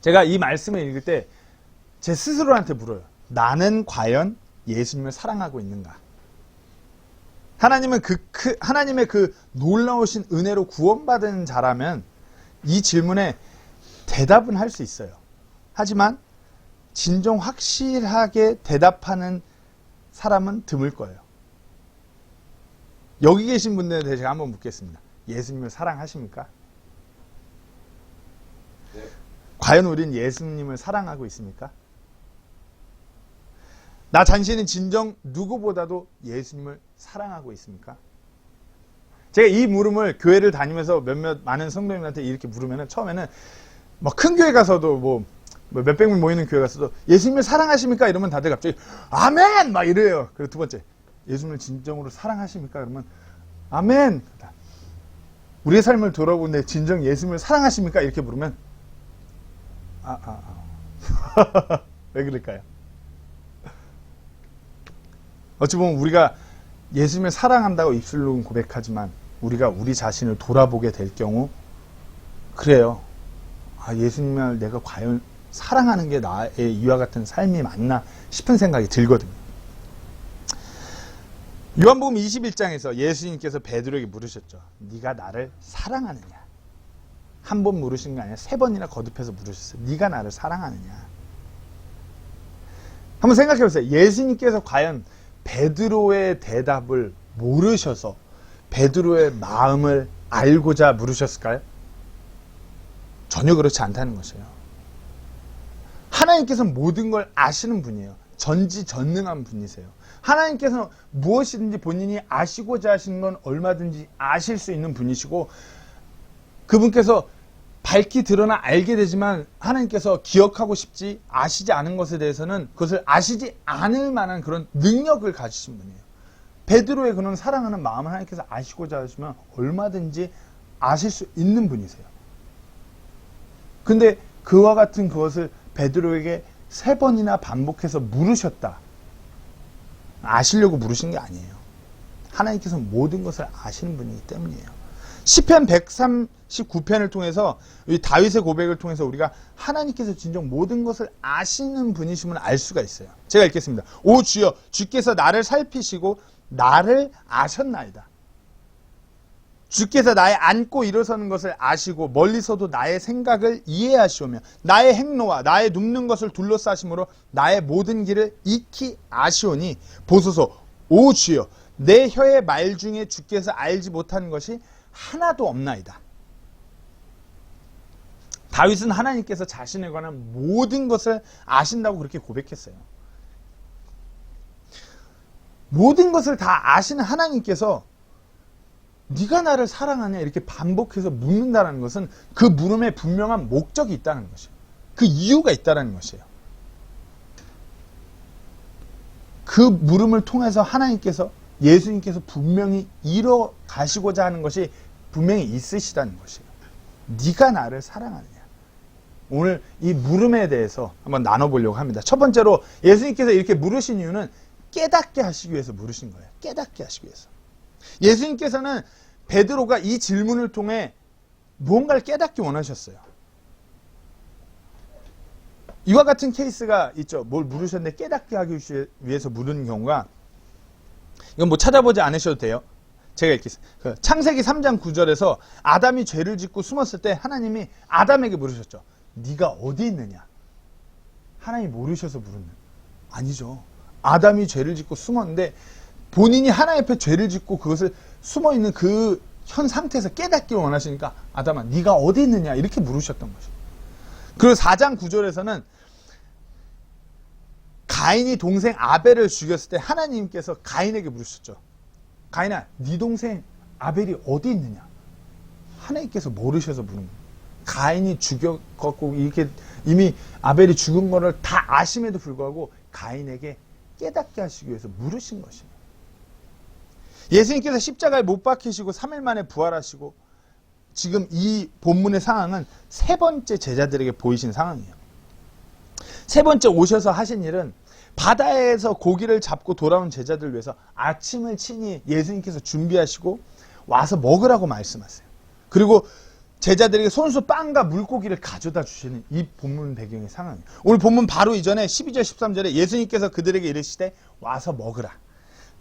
제가 이 말씀을 읽을 때 제 스스로한테 물어요. 나는 과연 예수님을 사랑하고 있는가? 하나님의 그 놀라우신 은혜로 구원받은 자라면 이 질문에 대답은 할 수 있어요. 하지만 진정 확실하게 대답하는 사람은 드물 거예요. 여기 계신 분들한테 제가 한번 묻겠습니다. 예수님을 사랑하십니까? 네. 과연 우린 예수님을 사랑하고 있습니까? 나 자신은 진정 누구보다도 예수님을 사랑하고 있습니까? 제가 이 물음을 교회를 다니면서 몇몇 많은 성도님한테 이렇게 물으면 처음에는 막 큰 교회 가서도 뭐 몇백 명 모이는 교회 가서도 예수님을 사랑하십니까? 이러면 다들 갑자기 아멘! 막 이래요. 그리고 두 번째, 예수님을 진정으로 사랑하십니까? 그러면 아멘! 우리의 삶을 돌아보는데 진정 예수님을 사랑하십니까? 이렇게 물으면 왜 그럴까요? 어찌 보면 우리가 예수님을 사랑한다고 입술로는 고백하지만 우리가 우리 자신을 돌아보게 될 경우 그래요. 예수님을 내가 과연 사랑하는 게 나의 이와 같은 삶이 맞나 싶은 생각이 들거든요. 요한복음 21장에서 예수님께서 베드로에게 물으셨죠. 네가 나를 사랑하느냐? 한 번 물으신 게 아니라 3번이나 거듭해서 물으셨어요. 네가 나를 사랑하느냐? 한번 생각해 보세요. 예수님께서 과연 베드로의 대답을 모르셔서 베드로의 마음을 알고자 물으셨을까요? 전혀 그렇지 않다는 것이에요. 하나님께서는 모든 걸 아시는 분이에요. 전지전능한 분이세요. 하나님께서는 무엇이든지 본인이 아시고자 하시는 건 얼마든지 아실 수 있는 분이시고 그분께서 밝히 드러나 알게 되지만 하나님께서 기억하고 싶지 아시지 않은 것에 대해서는 그것을 아시지 않을 만한 그런 능력을 가지신 분이에요. 베드로의 그런 사랑하는 마음을 하나님께서 아시고자 하시면 얼마든지 아실 수 있는 분이세요. 근데 그와 같은 그것을 베드로에게 3번이나 반복해서 물으셨다. 아시려고 물으신 게 아니에요. 하나님께서 모든 것을 아시는 분이기 때문이에요. 시편 139편을 통해서 이 다윗의 고백을 통해서 우리가 하나님께서 진정 모든 것을 아시는 분이심을 알 수가 있어요. 제가 읽겠습니다. 오 주여, 주께서 나를 살피시고 나를 아셨나이다. 주께서 나의 앉고 일어서는 것을 아시고 멀리서도 나의 생각을 이해하시오며 나의 행로와 나의 눕는 것을 둘러싸심으로 나의 모든 길을 익히 아시오니 보소서. 오 주여, 내 혀의 말 중에 주께서 알지 못하는 것이 하나도 없나이다. 다윗은 하나님께서 자신에 관한 모든 것을 아신다고 그렇게 고백했어요. 모든 것을 다 아시는 하나님께서 네가 나를 사랑하냐 이렇게 반복해서 묻는다는 것은 그 물음에 분명한 목적이 있다는 것이에요. 그 이유가 있다는 것이에요. 그 물음을 통해서 하나님께서 예수님께서 분명히 이뤄 가시고자 하는 것이 분명히 있으시다는 것이에요. 네가 나를 사랑하느냐. 오늘 이 물음에 대해서 한번 나눠보려고 합니다. 첫 번째로 예수님께서 이렇게 물으신 이유는 깨닫게 하시기 위해서 물으신 거예요. 깨닫게 하시기 위해서. 예수님께서는 베드로가 이 질문을 통해 무언가를 깨닫기 원하셨어요. 이와 같은 케이스가 있죠. 뭘 물으셨는데 깨닫게 하기 위해서 물은 경우가, 이건 뭐 찾아보지 않으셔도 돼요. 제가 읽겠습니다. 창세기 3장 9절에서 아담이 죄를 짓고 숨었을 때 하나님이 아담에게 물으셨죠. 네가 어디 있느냐? 하나님이 모르셔서 물었는 아니죠. 아담이 죄를 짓고 숨었는데 본인이 하나님 앞에 죄를 짓고 그것을 숨어있는 그 현 상태에서 깨닫기를 원하시니까 아담아 네가 어디 있느냐 이렇게 물으셨던 것이죠. 그리고 4장 9절에서는 가인이 동생 아벨을 죽였을 때 하나님께서 가인에게 물으셨죠. 가인아, 네 동생 아벨이 어디 있느냐? 하나님께서 모르셔서 물은 거예요. 가인이 죽였고 이렇게 이미 아벨이 죽은 거를 다 아심에도 불구하고 가인에게 깨닫게 하시기 위해서 물으신 것입니다. 예수님께서 십자가에 못 박히시고 3일 만에 부활하시고 지금 이 본문의 상황은 3번째 제자들에게 보이신 상황이에요. 3번째 오셔서 하신 일은 바다에서 고기를 잡고 돌아온 제자들 위해서 아침을 친히 예수님께서 준비하시고 와서 먹으라고 말씀하세요. 그리고 제자들에게 손수 빵과 물고기를 가져다 주시는 이 본문 배경의 상황이에요. 오늘 본문 바로 이전에 12절 13절에 예수님께서 그들에게 이르시되 와서 먹으라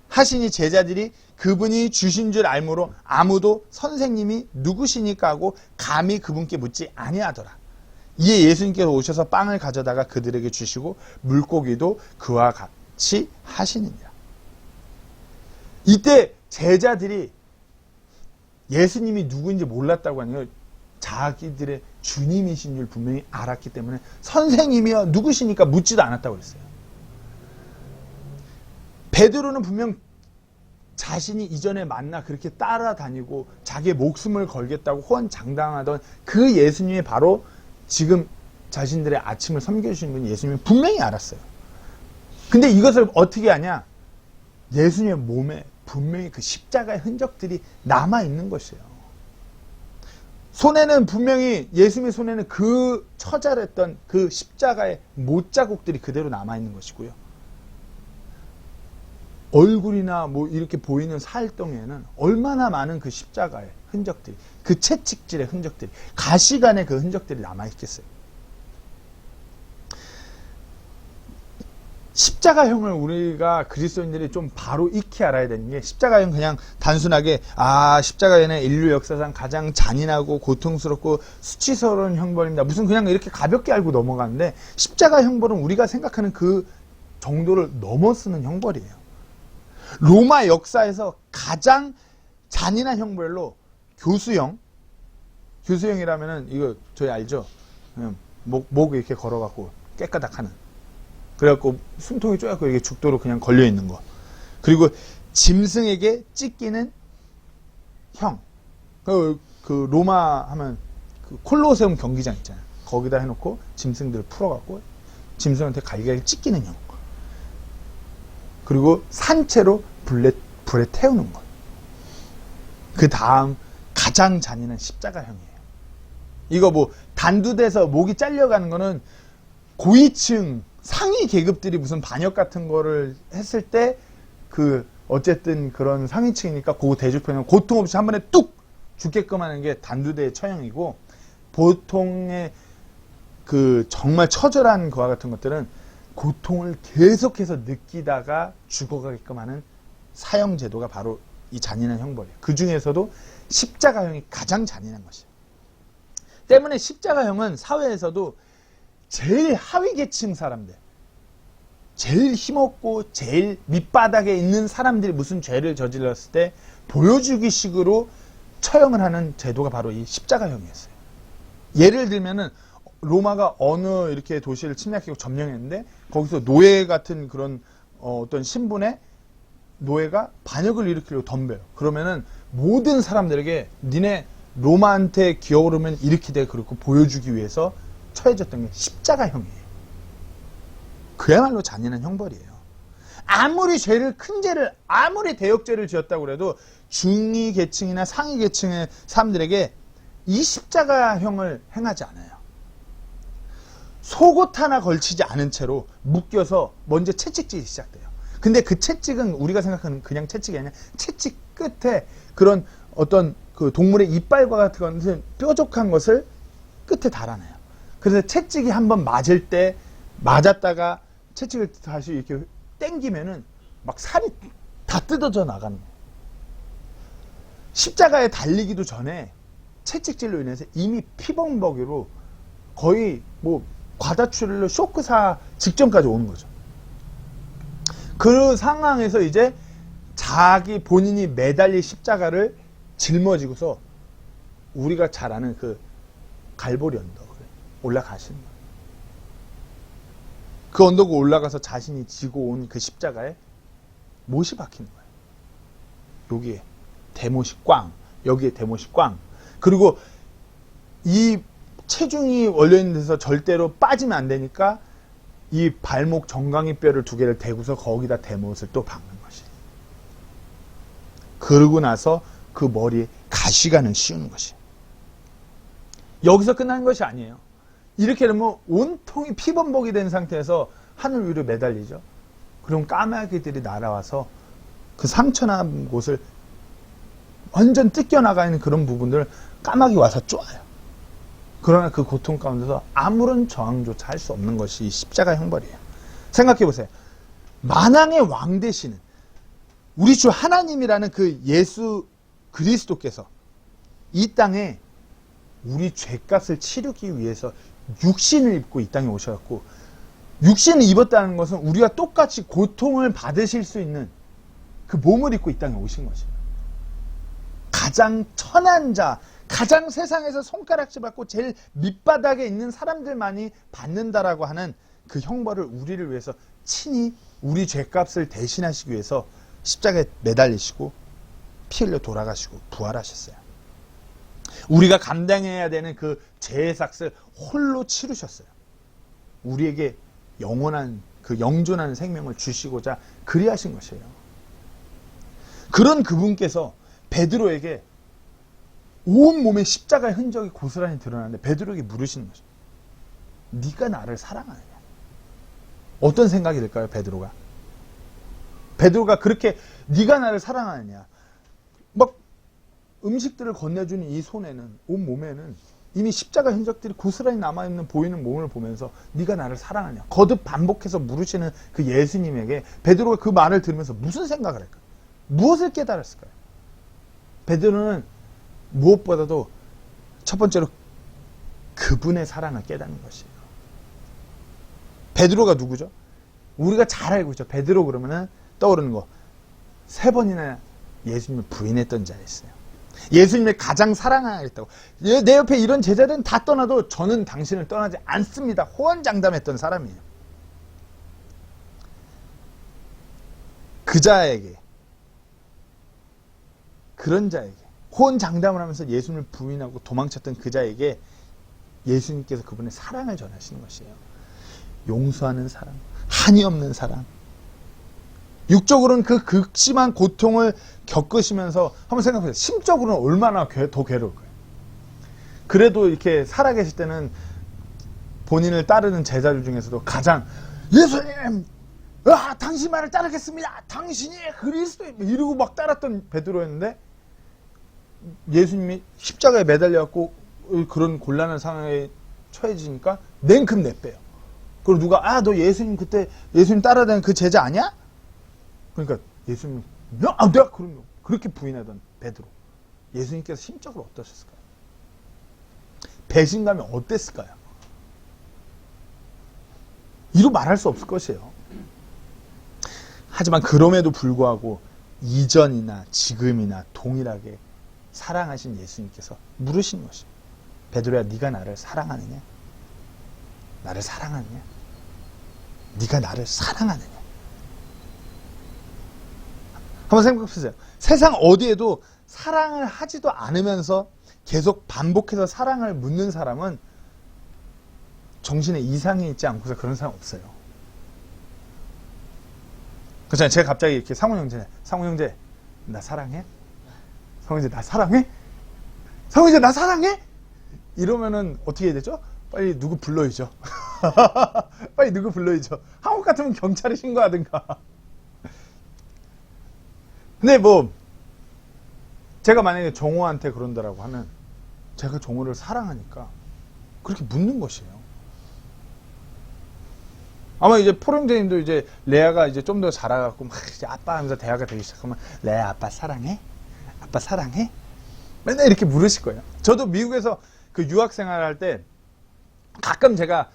하시니 제자들이 그분이 주신 줄 알므로 아무도 선생님이 누구시니까 하고 감히 그분께 묻지 아니하더라. 이에 예수님께서 오셔서 빵을 가져다가 그들에게 주시고 물고기도 그와 같이 하시느니라. 이때 제자들이 예수님이 누구인지 몰랐다고 하니까 자기들의 주님이신 줄 분명히 알았기 때문에 선생님이여 누구시니까 묻지도 않았다고 그랬어요. 베드로는 분명 자신이 이전에 만나 그렇게 따라다니고 자기의 목숨을 걸겠다고 호언장담하던 그 예수님이 바로 지금 자신들의 아침을 섬겨주시는 분 예수님이 분명히 알았어요. 근데 이것을 어떻게 하냐? 예수님의 몸에 분명히 그 십자가의 흔적들이 남아있는 것이에요. 손에는 분명히 예수님의 손에는 그 처절했던 그 십자가의 못자국들이 그대로 남아있는 것이고요. 얼굴이나 뭐 이렇게 보이는 살덩이에는 얼마나 많은 그 십자가의 흔적들이, 그 채찍질의 흔적들이, 가시관의 그 흔적들이 남아있겠어요. 십자가형을 우리가 그리스도인들이 좀 바로 익히 알아야 되는 게, 십자가형 그냥 단순하게 십자가형은 인류 역사상 가장 잔인하고 고통스럽고 수치스러운 형벌입니다, 무슨 그냥 이렇게 가볍게 알고 넘어가는데, 십자가 형벌은 우리가 생각하는 그 정도를 넘어서는 형벌이에요. 로마 역사에서 가장 잔인한 형벌로 교수형이라면은 이거 저희 알죠? 목 이렇게 걸어갖고 깨까닥 하는, 그래갖고 숨통이 쪼얗고 이렇게 죽도록 그냥 걸려있는 거. 그리고 짐승에게 찢기는 형. 그 로마 하면 그 콜로세움 경기장 있잖아요. 거기다 해놓고 짐승들을 풀어갖고 짐승한테 갈기갈기 찢기는 형. 그리고 산채로 불에 태우는 것. 그 다음 가장 잔인한 십자가형이에요. 이거 뭐 단두대서 목이 잘려가는 거는 고위층 상위 계급들이 무슨 반역 같은 거를 했을 때 어쨌든 그런 상위층이니까 그 대조표는 고통 없이 한 번에 뚝 죽게끔 하는 게 단두대의 처형이고, 보통의 정말 처절한 거와 같은 것들은 고통을 계속해서 느끼다가 죽어가게끔 하는 사형 제도가 바로 이 잔인한 형벌이에요. 그 중에서도 십자가형이 가장 잔인한 것이에요. 때문에 십자가형은 사회에서도 제일 하위 계층 사람들, 제일 힘없고 제일 밑바닥에 있는 사람들이 무슨 죄를 저질렀을 때 보여주기 식으로 처형을 하는 제도가 바로 이 십자가형이었어요. 예를 들면은 로마가 어느 이렇게 도시를 침략하고 점령했는데, 거기서 노예 같은 그런 어떤 신분의 노예가 반역을 일으키려고 덤벼요. 그러면은 모든 사람들에게 니네 로마한테 기어오르면 이렇게 돼, 그렇고 보여주기 위해서 처해졌던 게 십자가형이에요. 그야말로 잔인한 형벌이에요. 아무리 큰 죄를, 아무리 대역죄를 지었다고 해도 중위 계층이나 상위 계층의 사람들에게 이 십자가형을 행하지 않아요. 속옷 하나 걸치지 않은 채로 묶여서 먼저 채찍질이 시작돼요. 근데 그 채찍은 우리가 생각하는 그냥 채찍이 아니라 채찍 끝에 그런 어떤 그 동물의 이빨과 같은 것은 뾰족한 것을 끝에 달아내요. 그래서 채찍이 한번 맞을 때, 맞았다가 채찍을 다시 이렇게 당기면은 막 살이 다 뜯어져 나가는 거예요. 십자가에 달리기도 전에 채찍질로 인해서 이미 피범벅이로 거의 뭐 과다출혈로 쇼크사 직전까지 오는 거죠. 그 상황에서 이제 본인이 매달릴 십자가를 짊어지고서 우리가 잘 아는 그 갈보리 언덕을 올라가시는 거예요. 그 언덕을 올라가서 자신이 지고 온 그 십자가에 못이 박히는 거예요. 여기에 대못이 꽝, 여기에 대못이 꽝. 그리고 이 체중이 올려있는 데서 절대로 빠지면 안 되니까 이 발목 정강이 뼈를 2개를 대고서 거기다 대못을 또 박는 것이에요. 그러고 나서 그 머리에 가시관을 씌우는 것이에요. 여기서 끝나는 것이 아니에요. 이렇게 되면 온통이 피범벅이 된 상태에서 하늘 위로 매달리죠. 그럼 까마귀들이 날아와서 그 상처난 곳을 완전 뜯겨나가 있는 그런 부분들을 까마귀 와서 쪼아요. 그러나 그 고통 가운데서 아무런 저항조차 할 수 없는 것이 십자가 형벌이에요. 생각해 보세요. 만왕의 왕 되시는 우리 주 하나님이라는 그 예수 그리스도께서 이 땅에 우리 죄값을 치르기 위해서 육신을 입고 이 땅에 오셔갖고, 육신을 입었다는 것은 우리가 똑같이 고통을 받으실 수 있는 그 몸을 입고 이 땅에 오신 것이에요. 가장 천한 자, 가장 세상에서 손가락질 받고 제일 밑바닥에 있는 사람들만이 받는다라고 하는 그 형벌을 우리를 위해서 친히 우리 죄값을 대신하시기 위해서 십자가에 매달리시고 피 흘려 돌아가시고 부활하셨어요. 우리가 감당해야 되는 그 죄의 삭을 홀로 치르셨어요. 우리에게 영원한 그 영존하는 생명을 주시고자 그리하신 것이에요. 그런 그분께서 베드로에게 온몸에 십자가의 흔적이 고스란히 드러나는데 베드로에게 물으시는 거죠. 네가 나를 사랑하느냐? 어떤 생각이 들까요? 베드로가 그렇게 네가 나를 사랑하느냐? 막 음식들을 건네주는 이 손에는, 온 몸에는 이미 십자가 흔적들이 고스란히 남아있는 보이는 몸을 보면서 네가 나를 사랑하냐? 거듭 반복해서 물으시는 그 예수님에게 베드로가 그 말을 들으면서 무슨 생각을 할까요? 무엇을 깨달았을까요? 베드로는 무엇보다도 첫 번째로 그분의 사랑을 깨닫는 것이에요. 베드로가 누구죠? 우리가 잘 알고 있죠. 베드로 그러면은 떠오르는 거 3번이나 예수님을 부인했던 자였어요. 예수님을 가장 사랑하겠다고. 내 옆에 이런 제자들은 다 떠나도 저는 당신을 떠나지 않습니다. 호언장담했던 사람이에요. 그 자에게, 그런 자에게 호언장담을 하면서 예수님을 부인하고 도망쳤던 그 자에게 예수님께서 그분의 사랑을 전하시는 것이에요. 용서하는 사랑, 한이 없는 사랑. 육적으로는 그 극심한 고통을 겪으시면서 한번 생각해보세요. 심적으로는 얼마나 더 괴로울 거예요. 그래도 이렇게 살아계실 때는 본인을 따르는 제자들 중에서도 가장 예수님! 당신 말을 따르겠습니다! 당신이 그리스도! 이러고 막 따랐던 베드로였는데 예수님이 십자가에 매달려갖고 그런 곤란한 상황에 처해지니까 냉큼 내빼요. 그리고 누가 너 예수님 그때 예수님 따라다니는 그 제자 아니야? 그러니까 예수님 내가 그럼요. 그렇게 부인하던 베드로. 예수님께서 심적으로 어떠셨을까요? 배신감이 어땠을까요? 이루 말할 수 없을 것이에요. 하지만 그럼에도 불구하고 이전이나 지금이나 동일하게 사랑하신 예수님께서 물으신 것이에요. 베드로야, 네가 나를 사랑하느냐? 나를 사랑하느냐? 네가 나를 사랑하느냐? 한번 생각해보세요. 세상 어디에도 사랑을 하지도 않으면서 계속 반복해서 사랑을 묻는 사람은 정신에 이상이 있지 않고서 그런 사람 없어요. 그렇잖아요. 제가 갑자기 이렇게 상훈 형제 나 사랑해? 상훈 형제 나 사랑해? 상훈 형제 나 사랑해? 이러면은 어떻게 해야 되죠? 빨리 누구 불러야죠. 빨리 누구 불러야죠. 한국 같으면 경찰에 신고하든가. 근데 제가 만약에 정호한테 그런다라고 하면 제가 정호를 사랑하니까 그렇게 묻는 것이에요. 아마 이제 포령제님도 이제 레아가 이제 좀 더 자라갖고 막 이제 아빠 하면서 대화가 되기 시작하면 레아 아빠 사랑해? 아빠 사랑해? 맨날 이렇게 물으실 거예요. 저도 미국에서 그 유학생활 할 때 가끔 제가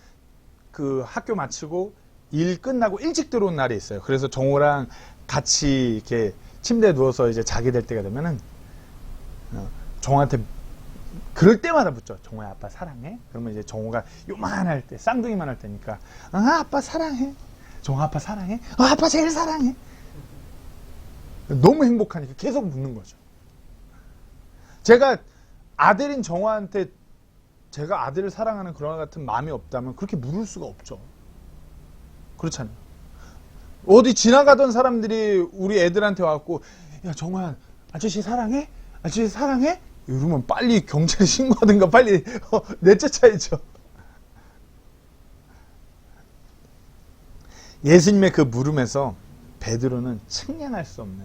그 학교 마치고 일 끝나고 일찍 들어온 날이 있어요. 그래서 정호랑 같이 이렇게 침대에 누워서 이제 자게 될 때가 되면은 정호한테 그럴 때마다 묻죠. 정호야 아빠 사랑해? 그러면 이제 정호가 요만할 때 쌍둥이만 할 때니까 아빠 사랑해. 정호 아빠 사랑해? 아빠 제일 사랑해. 너무 행복하니까 계속 묻는 거죠. 제가 아들인 정호한테 제가 아들을 사랑하는 그런 같은 마음이 없다면 그렇게 물을 수가 없죠. 그렇잖아요. 어디 지나가던 사람들이 우리 애들한테 와갖고 야 정호야 아저씨 사랑해? 아저씨 사랑해? 이러면 빨리 경찰에 신고하든가 빨리 내쫓아야죠. 예수님의 그 물음에서 베드로는 측량할 수 없는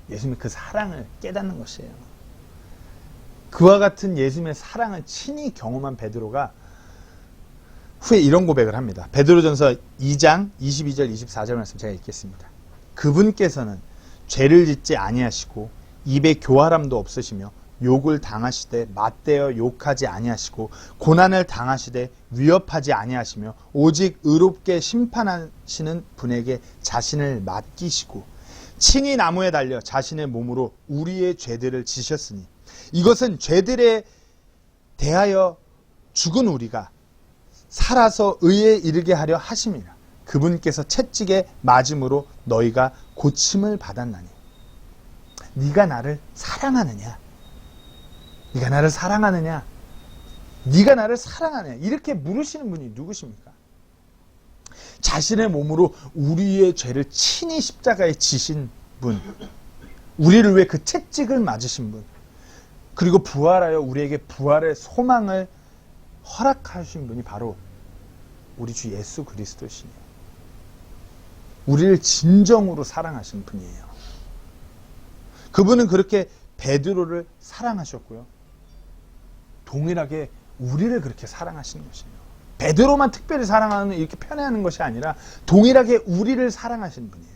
예수님의 그 사랑을 깨닫는 것이에요. 그와 같은 예수님의 사랑을 친히 경험한 베드로가 후에 이런 고백을 합니다. 베드로전서 2장 22절 24절 말씀 제가 읽겠습니다. 그분께서는 죄를 짓지 아니하시고 입에 교활함도 없으시며 욕을 당하시되 맞대어 욕하지 아니하시고 고난을 당하시되 위협하지 아니하시며 오직 의롭게 심판하시는 분에게 자신을 맡기시고 친히 나무에 달려 자신의 몸으로 우리의 죄들을 지셨으니 이것은 죄들에 대하여 죽은 우리가 살아서 의에 이르게 하려 하심이라. 그분께서 채찍에 맞음으로 너희가 고침을 받았나니. 네가 나를 사랑하느냐? 네가 나를 사랑하느냐? 네가 나를 사랑하느냐? 이렇게 물으시는 분이 누구십니까? 자신의 몸으로 우리의 죄를 친히 십자가에 지신 분, 우리를 위해 그 채찍을 맞으신 분, 그리고 부활하여 우리에게 부활의 소망을 허락하신 분이 바로 우리 주 예수 그리스도시니 우리를 진정으로 사랑하신 분이에요. 그분은 그렇게 베드로를 사랑하셨고요. 동일하게 우리를 그렇게 사랑하시는 것이에요. 베드로만 특별히 사랑하는 이렇게 편애하는 것이 아니라 동일하게 우리를 사랑하시는 분이에요.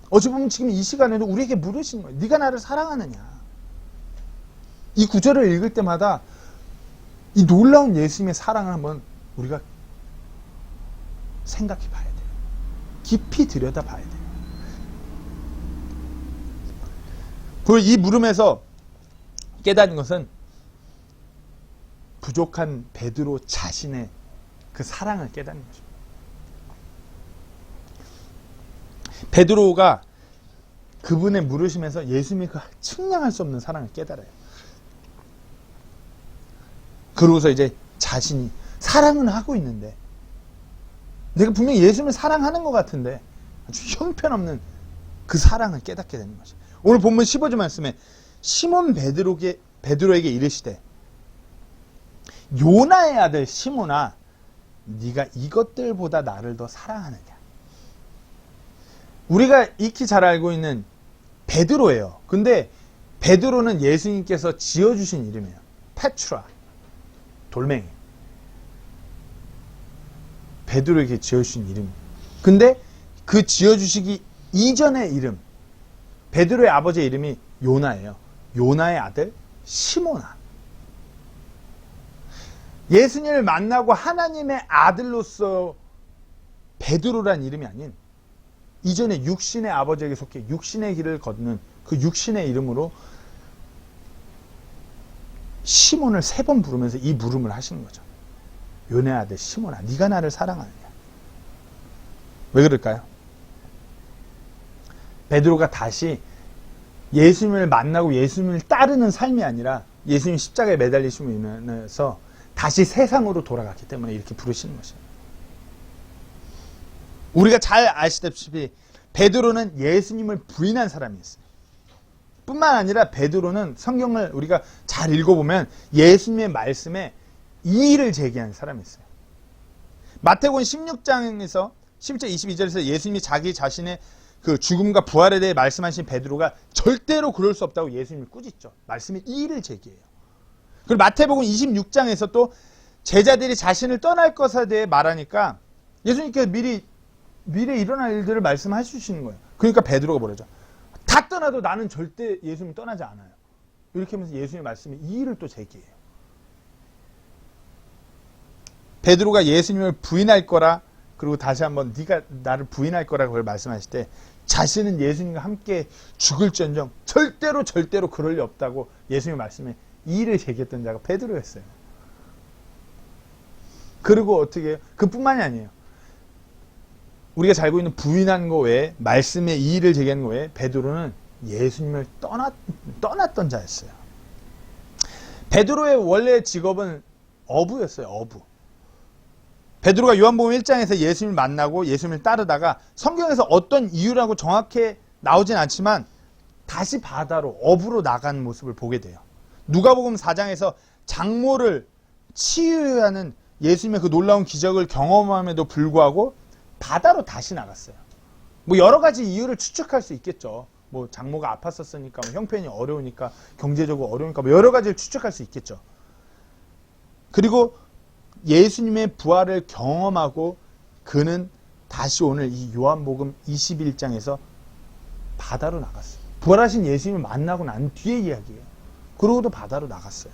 어찌 보면 지금 이 시간에도 우리에게 물으시는 거예요. 네가 나를 사랑하느냐? 이 구절을 읽을 때마다 이 놀라운 예수님의 사랑을 한번 우리가 생각해 봐야 돼요. 깊이 들여다 봐야 돼요. 그리고 이 물음에서 깨닫는 것은 부족한 베드로 자신의 그 사랑을 깨닫는 거죠. 베드로가 그분의 물으시면서 예수님의 그 측량할 수 없는 사랑을 깨달아요. 그러고서 이제 자신이 사랑은 하고 있는데 내가 분명히 예수님을 사랑하는 것 같은데 아주 형편없는 그 사랑을 깨닫게 되는 거죠. 오늘 본문 15절 말씀에 시몬 베드로에게 이르시되 요나의 아들 시몬아 네가 이것들보다 나를 더 사랑하느냐. 우리가 익히 잘 알고 있는 베드로예요. 근데 베드로는 예수님께서 지어주신 이름이에요. 페트라, 돌멩이. 베드로에게 지어주신 이름. 근데 그 지어주시기 이전의 이름, 베드로의 아버지의 이름이 요나예요. 요나의 아들 시몬아. 예수님을 만나고 하나님의 아들로서 베드로란 이름이 아닌 이전에 육신의 아버지에게 속해 육신의 길을 걷는 그 육신의 이름으로 시몬을 3번 부르면서 이 물음을 하시는 거죠. 요나의 아들 시몬아, 네가 나를 사랑하느냐? 왜 그럴까요? 베드로가 다시 예수님을 만나고 예수님을 따르는 삶이 아니라 예수님 십자가에 매달리심으로 인해서 다시 세상으로 돌아갔기 때문에 이렇게 부르시는 것입니다. 우리가 잘 아시다시피 베드로는 예수님을 부인한 사람이었어요. 뿐만 아니라 베드로는 성경을 우리가 잘 읽어보면 예수님의 말씀에 이의를 제기한 사람이었어요. 마태복음 16장에서 10절 22절에서 예수님이 자기 자신의 그 죽음과 부활에 대해 말씀하신 베드로가 절대로 그럴 수 없다고 예수님을 꾸짖죠. 말씀에 이의를 제기해요. 그리고 마태복음 26장에서 또 제자들이 자신을 떠날 것에 대해 말하니까 예수님께서 미래에 일어날 일들을 말씀해 주시는 거예요. 그러니까 베드로가 뭐라죠? 다 떠나도 나는 절대 예수님 떠나지 않아요. 이렇게 하면서 예수님의 말씀에 이의를 또 제기해요. 베드로가 예수님을 부인할 거라, 그리고 다시 한번 네가 나를 부인할 거라고 그걸 말씀하실 때 자신은 예수님과 함께 죽을지언정 절대로 그럴 리 없다고 예수님의 말씀에 이의를 제기했던 자가 베드로였어요. 그리고 어떻게 해요? 그뿐만이 아니에요. 우리가 잘 알고 있는 부인한 거 외에 말씀에 이의를 제기하는 거 외에 베드로는 예수님을 떠났던 자였어요. 베드로의 원래 직업은 어부였어요. 어부. 베드로가 요한복음 1장에서 예수님을 만나고 예수님을 따르다가 성경에서 어떤 이유라고 정확히 나오진 않지만 다시 바다로 어부로 나간 모습을 보게 돼요. 누가복음 4장에서 장모를 치유하는 예수님의 그 놀라운 기적을 경험함에도 불구하고 바다로 다시 나갔어요. 뭐 여러 가지 이유를 추측할 수 있겠죠. 뭐 장모가 아팠었으니까, 뭐 형편이 어려우니까, 경제적으로 어려우니까, 뭐 여러 가지를 추측할 수 있겠죠. 그리고 예수님의 부활을 경험하고 그는 다시 오늘 이 요한복음 21장에서 바다로 나갔어요. 부활하신 예수님을 만나고 난 뒤의 이야기예요. 그러고도 바다로 나갔어요.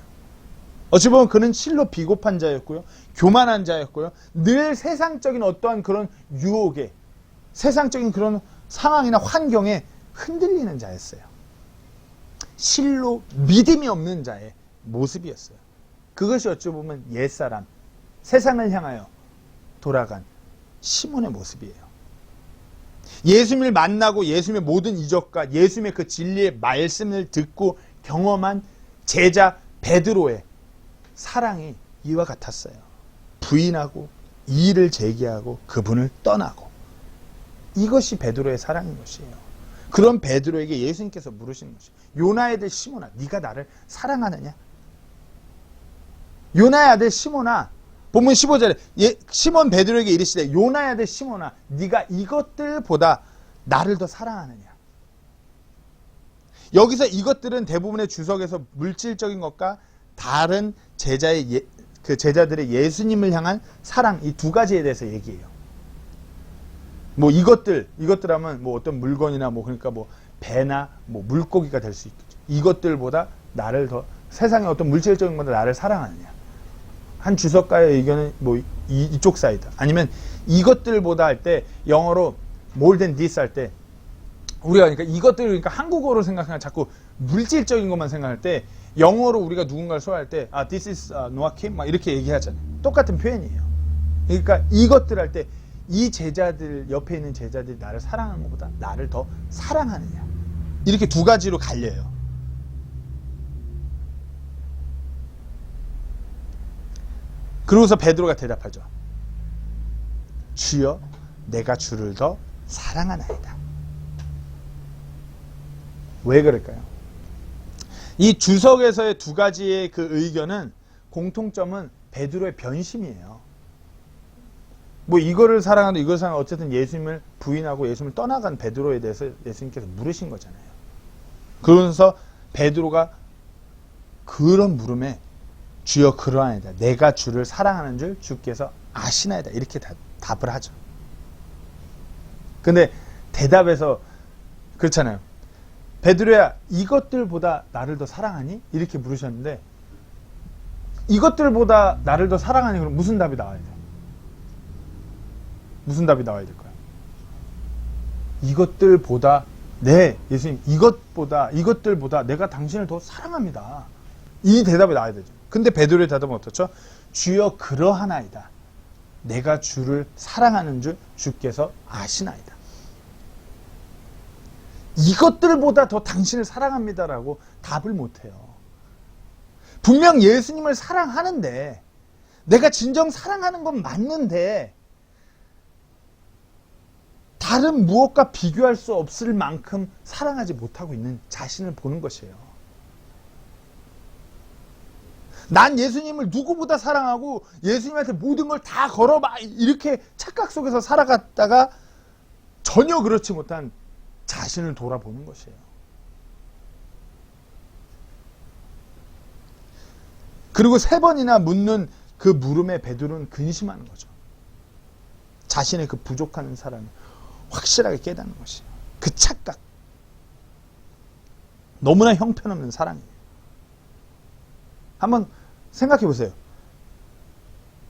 어찌 보면 그는 실로 비겁한 자였고요. 교만한 자였고요. 늘 세상적인 어떠한 그런 유혹에, 세상적인 그런 상황이나 환경에 흔들리는 자였어요. 실로 믿음이 없는 자의 모습이었어요. 그것이 어찌 보면 옛사람, 세상을 향하여 돌아간 시몬의 모습이에요. 예수님을 만나고 예수님의 모든 이적과 예수님의 그 진리의 말씀을 듣고 경험한 제자 베드로의 사랑이 이와 같았어요. 부인하고 이의를 제기하고 그분을 떠나고. 이것이 베드로의 사랑인 것이에요. 그런 베드로에게 예수님께서 물으시는 것이에요. 요나의 아들 시몬아, 네가 나를 사랑하느냐? 요나의 아들 시몬아, 본문 15절에 시몬 베드로에게 이르시되 요나의 아들 시몬아, 네가 이것들보다 나를 더 사랑하느냐? 여기서 이것들은 대부분의 주석에서 물질적인 것과 다른 제자들의 예수님을 향한 사랑, 이 두 가지에 대해서 얘기해요. 뭐 이것들 하면 뭐 어떤 물건이나 뭐 그러니까 뭐 배나 뭐 물고기가 될 수 있겠죠. 이것들보다 나를 더, 세상의 어떤 물질적인 것보다 나를 사랑하느냐. 한 주석가의 의견은 뭐 이쪽 사이다. 아니면 이것들보다 할 때 영어로 more than this 할 때 우리가 그러니까 이것들, 그러니까 한국어로 생각하면 자꾸 물질적인 것만 생각할 때 영어로 우리가 누군가를 소화할 때 this is 노아킴 막 이렇게 얘기하잖아요. 똑같은 표현이에요. 그러니까 이것들 할 때 이 제자들, 옆에 있는 제자들이 나를 사랑하는 것보다 나를 더 사랑하느냐. 이렇게 두 가지로 갈려요. 그러고서 베드로가 대답하죠. 주여, 내가 주를 더 사랑하나이다. 왜 그럴까요? 이 주석에서의 두 가지의 그 의견은 공통점은 베드로의 변심이에요. 뭐 이거를 사랑하는데 이걸 사랑하는, 어쨌든 예수님을 부인하고 예수님을 떠나간 베드로에 대해서 예수님께서 물으신 거잖아요. 그러면서 베드로가 그런 물음에 주여 그러하나이다. 내가 주를 사랑하는 줄 주께서 아시나이다. 이렇게 답을 하죠. 근데 대답에서 그렇잖아요. 베드로야, 이것들보다 나를 더 사랑하니? 이렇게 물으셨는데, 이것들보다 나를 더 사랑하니? 그럼 무슨 답이 나와야 돼요? 무슨 답이 나와야 될까요? 이것들보다, 네, 예수님, 이것들보다 내가 당신을 더 사랑합니다. 이 대답이 나와야 되죠. 근데 베드로의 대답은 어떻죠? 주여 그러하나이다. 내가 주를 사랑하는 줄 주께서 아시나이다. 이것들보다 더 당신을 사랑합니다라고 답을 못해요. 분명 예수님을 사랑하는데, 내가 진정 사랑하는 건 맞는데 다른 무엇과 비교할 수 없을 만큼 사랑하지 못하고 있는 자신을 보는 것이에요. 난 예수님을 누구보다 사랑하고 예수님한테 모든 걸 다 걸어 막 이렇게 착각 속에서 살아갔다가 전혀 그렇지 못한 자신을 돌아보는 것이에요. 그리고 3번이나 묻는 그 물음에 베드로는 근심하는 거죠. 자신의 그 부족한 사람을 확실하게 깨닫는 것이에요. 그 착각. 너무나 형편없는 사랑이에요. 한번 생각해 보세요.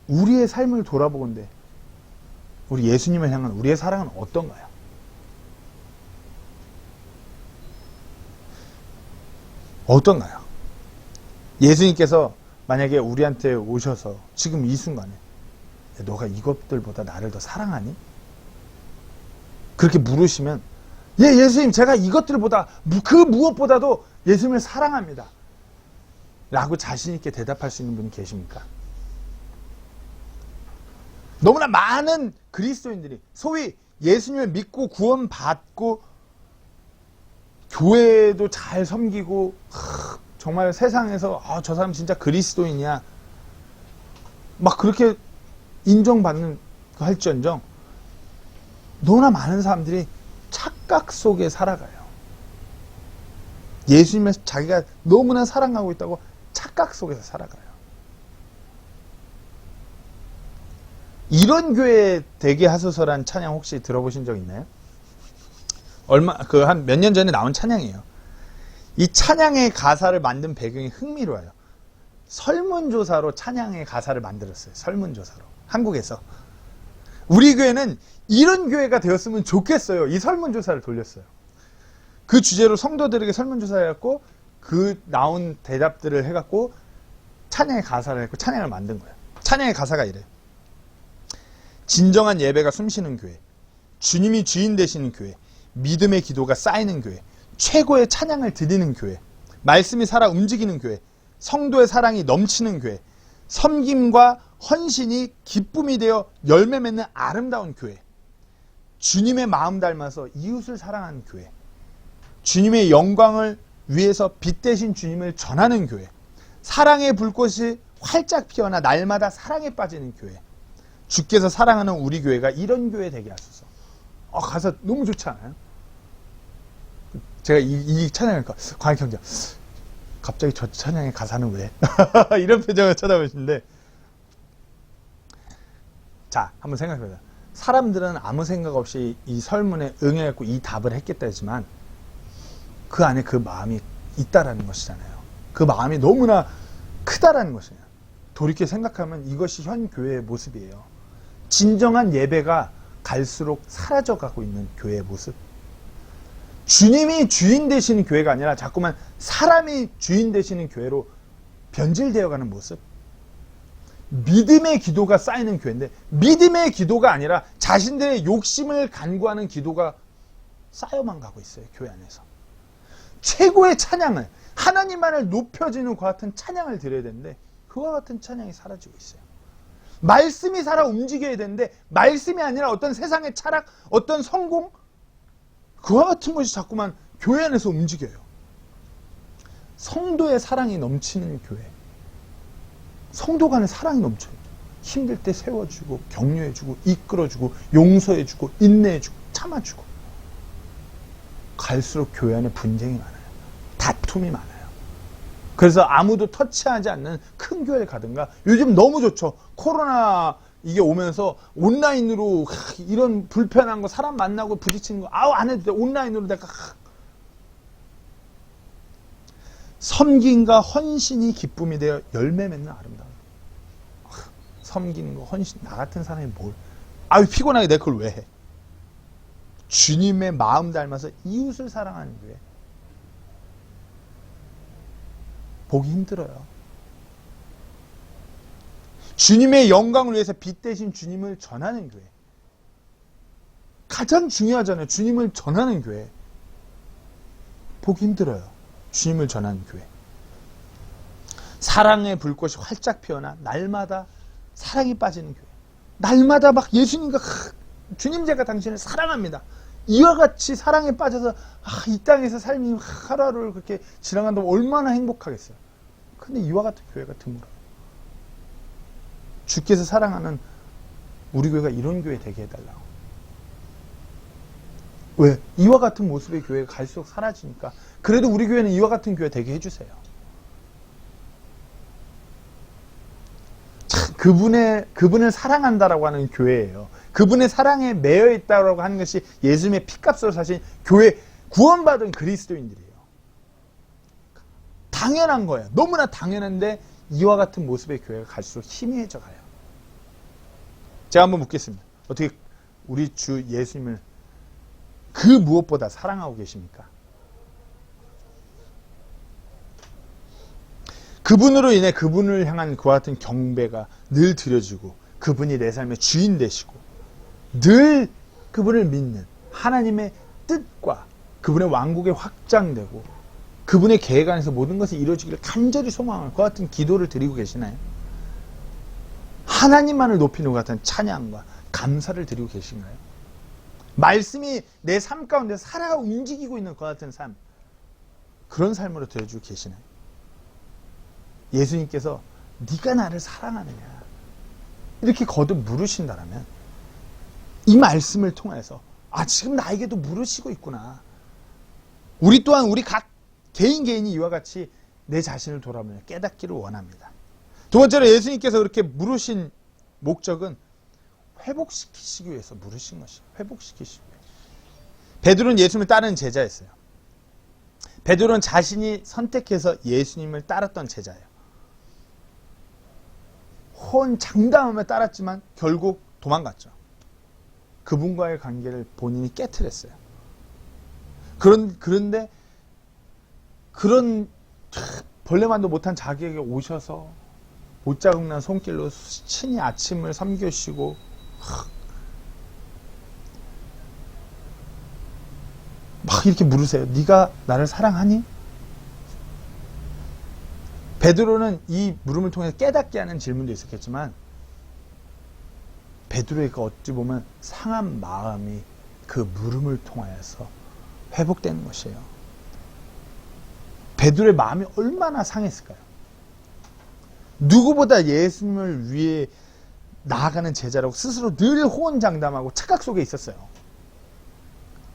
우리의 삶을 돌아보건대 우리 예수님을 향한 우리의 사랑은 어떤가요? 어떤가요? 예수님께서 만약에 우리한테 오셔서 지금 이 순간에 너가 이것들보다 나를 더 사랑하니? 그렇게 물으시면 예, 예수님 제가 이것들보다 그 무엇보다도 예수님을 사랑합니다. 라고 자신 있게 대답할 수 있는 분이 계십니까? 너무나 많은 그리스도인들이 소위 예수님을 믿고 구원받고 교회도 잘 섬기고 정말 세상에서 저 사람 진짜 그리스도인이야 막 그렇게 인정받는 할지언정 너무나 많은 사람들이 착각 속에 살아가요. 예수님을 자기가 너무나 사랑하고 있다고 착각 속에서 살아가요. 이런 교회 되게 하소서란 찬양 혹시 들어보신 적 있나요? 한 몇 년 전에 나온 찬양이에요. 이 찬양의 가사를 만든 배경이 흥미로워요. 설문조사로 찬양의 가사를 만들었어요. 설문조사로. 한국에서. 우리 교회는 이런 교회가 되었으면 좋겠어요. 이 설문조사를 돌렸어요. 그 주제로 성도들에게 설문조사를 해갖고 그 나온 대답들을 해갖고 찬양의 가사를 했고 찬양을 만든 거예요. 찬양의 가사가 이래요. 진정한 예배가 숨쉬는 교회, 주님이 주인 되시는 교회, 믿음의 기도가 쌓이는 교회, 최고의 찬양을 드리는 교회, 말씀이 살아 움직이는 교회, 성도의 사랑이 넘치는 교회, 섬김과 헌신이 기쁨이 되어 열매 맺는 아름다운 교회, 주님의 마음 닮아서 이웃을 사랑하는 교회, 주님의 영광을 위해서 빛 대신 주님을 전하는 교회, 사랑의 불꽃이 활짝 피어나 날마다 사랑에 빠지는 교회, 주께서 사랑하는 우리 교회가 이런 교회 되게 하소서. 가사 너무 좋지 않아요? 제가 이 찬양을 광익 형제 갑자기 저 찬양의 가사는 왜? 이런 표정을 쳐다보시는데, 자, 한번 생각해보자. 사람들은 아무 생각 없이 이 설문에 응해갖고 이 답을 했겠다 했지만 그 안에 그 마음이 있다라는 것이잖아요. 그 마음이 너무나 크다라는 것이에요. 돌이켜 생각하면 이것이 현 교회의 모습이에요. 진정한 예배가 갈수록 사라져가고 있는 교회의 모습. 주님이 주인 되시는 교회가 아니라 자꾸만 사람이 주인 되시는 교회로 변질되어가는 모습. 믿음의 기도가 쌓이는 교회인데 믿음의 기도가 아니라 자신들의 욕심을 간구하는 기도가 쌓여만 가고 있어요. 교회 안에서. 최고의 찬양을, 하나님만을 높여지는 것 같은 찬양을 드려야 되는데 그와 같은 찬양이 사라지고 있어요. 말씀이 살아 움직여야 되는데 말씀이 아니라 어떤 세상의 철학, 어떤 성공, 그와 같은 것이 자꾸만 교회 안에서 움직여요. 성도의 사랑이 넘치는 교회. 성도 간의 사랑이 넘쳐요. 힘들 때 세워주고 격려해주고 이끌어주고 용서해주고 인내해주고 참아주고. 갈수록 교회 안에 분쟁이 많아요. 다툼이 많아요. 그래서 아무도 터치하지 않는 큰 교회를 가든가. 요즘 너무 좋죠. 코로나 이게 오면서 온라인으로 이런 불편한 거 사람 만나고 부딪히는 거 안 해도 돼. 온라인으로 내가 섬김과 헌신이 기쁨이 되어 열매 맺는 아름다움. 섬기는 거 헌신, 나 같은 사람이 뭘 피곤하게 내가 그걸 왜 해. 주님의 마음 닮아서 이웃을 사랑하는 교회. 보기 힘들어요. 주님의 영광을 위해서 빛 대신 주님을 전하는 교회. 가장 중요하잖아요. 주님을 전하는 교회. 보기 힘들어요. 주님을 전하는 교회. 사랑의 불꽃이 활짝 피어나 날마다 사랑이 빠지는 교회. 날마다 막 예수님과 주님 제가 당신을 사랑합니다. 이와 같이 사랑에 빠져서 이 땅에서 삶이 하루하루를 그렇게 지나간다면 얼마나 행복하겠어요. 근데 이와 같은 교회가 드물어요. 주께서 사랑하는 우리 교회가 이런 교회 되게 해달라고. 왜? 이와 같은 모습의 교회가 갈수록 사라지니까. 그래도 우리 교회는 이와 같은 교회 되게 해주세요. 참, 그분을 사랑한다라고 하는 교회예요. 그분의 사랑에 매여 있다라고 하는 것이 예수님의 피값으로 사신 교회, 구원받은 그리스도인들이에요. 당연한 거예요. 너무나 당연한데 이와 같은 모습의 교회가 갈수록 희미해져 가요. 제가 한번 묻겠습니다. 어떻게 우리 주 예수님을 그 무엇보다 사랑하고 계십니까? 그분으로 인해 그분을 향한 그와 같은 경배가 늘 드려지고 그분이 내 삶의 주인 되시고 늘 그분을 믿는 하나님의 뜻과 그분의 왕국에 확장되고 그분의 계획 안에서 모든 것이 이루어지기를 간절히 소망하는 그와 같은 기도를 드리고 계시나요? 하나님만을 높이는 것 같은 찬양과 감사를 드리고 계신가요? 말씀이 내 삶 가운데 살아 움직이고 있는 것 같은 삶, 그런 삶으로 되어주고 계시나요? 예수님께서 네가 나를 사랑하느냐 이렇게 거듭 물으신다면 이 말씀을 통해서 지금 나에게도 물으시고 있구나. 우리 또한 우리 각 개인이 이와 같이 내 자신을 돌아보며 깨닫기를 원합니다. 두 번째로 예수님께서 그렇게 물으신 목적은 회복시키시기 위해서 물으신 것이에요. 회복시키시기 위해서. 베드로는 예수님을 따르는 제자였어요. 베드로는 자신이 선택해서 예수님을 따랐던 제자예요. 호언장담하며 따랐지만 결국 도망갔죠. 그분과의 관계를 본인이 깨트렸어요. 그런데 그런 벌레만도 못한 자기에게 오셔서 못자국난 손길로 친히 아침을 섬겨주시고 막 이렇게 물으세요. 네가 나를 사랑하니? 베드로는 이 물음을 통해서 깨닫게 하는 질문도 있었겠지만 베드로의 그 어찌 보면 상한 마음이 그 물음을 통하여서 회복되는 것이에요. 베드로의 마음이 얼마나 상했을까요? 누구보다 예수님을 위해 나아가는 제자라고 스스로 늘 호언장담하고 착각 속에 있었어요.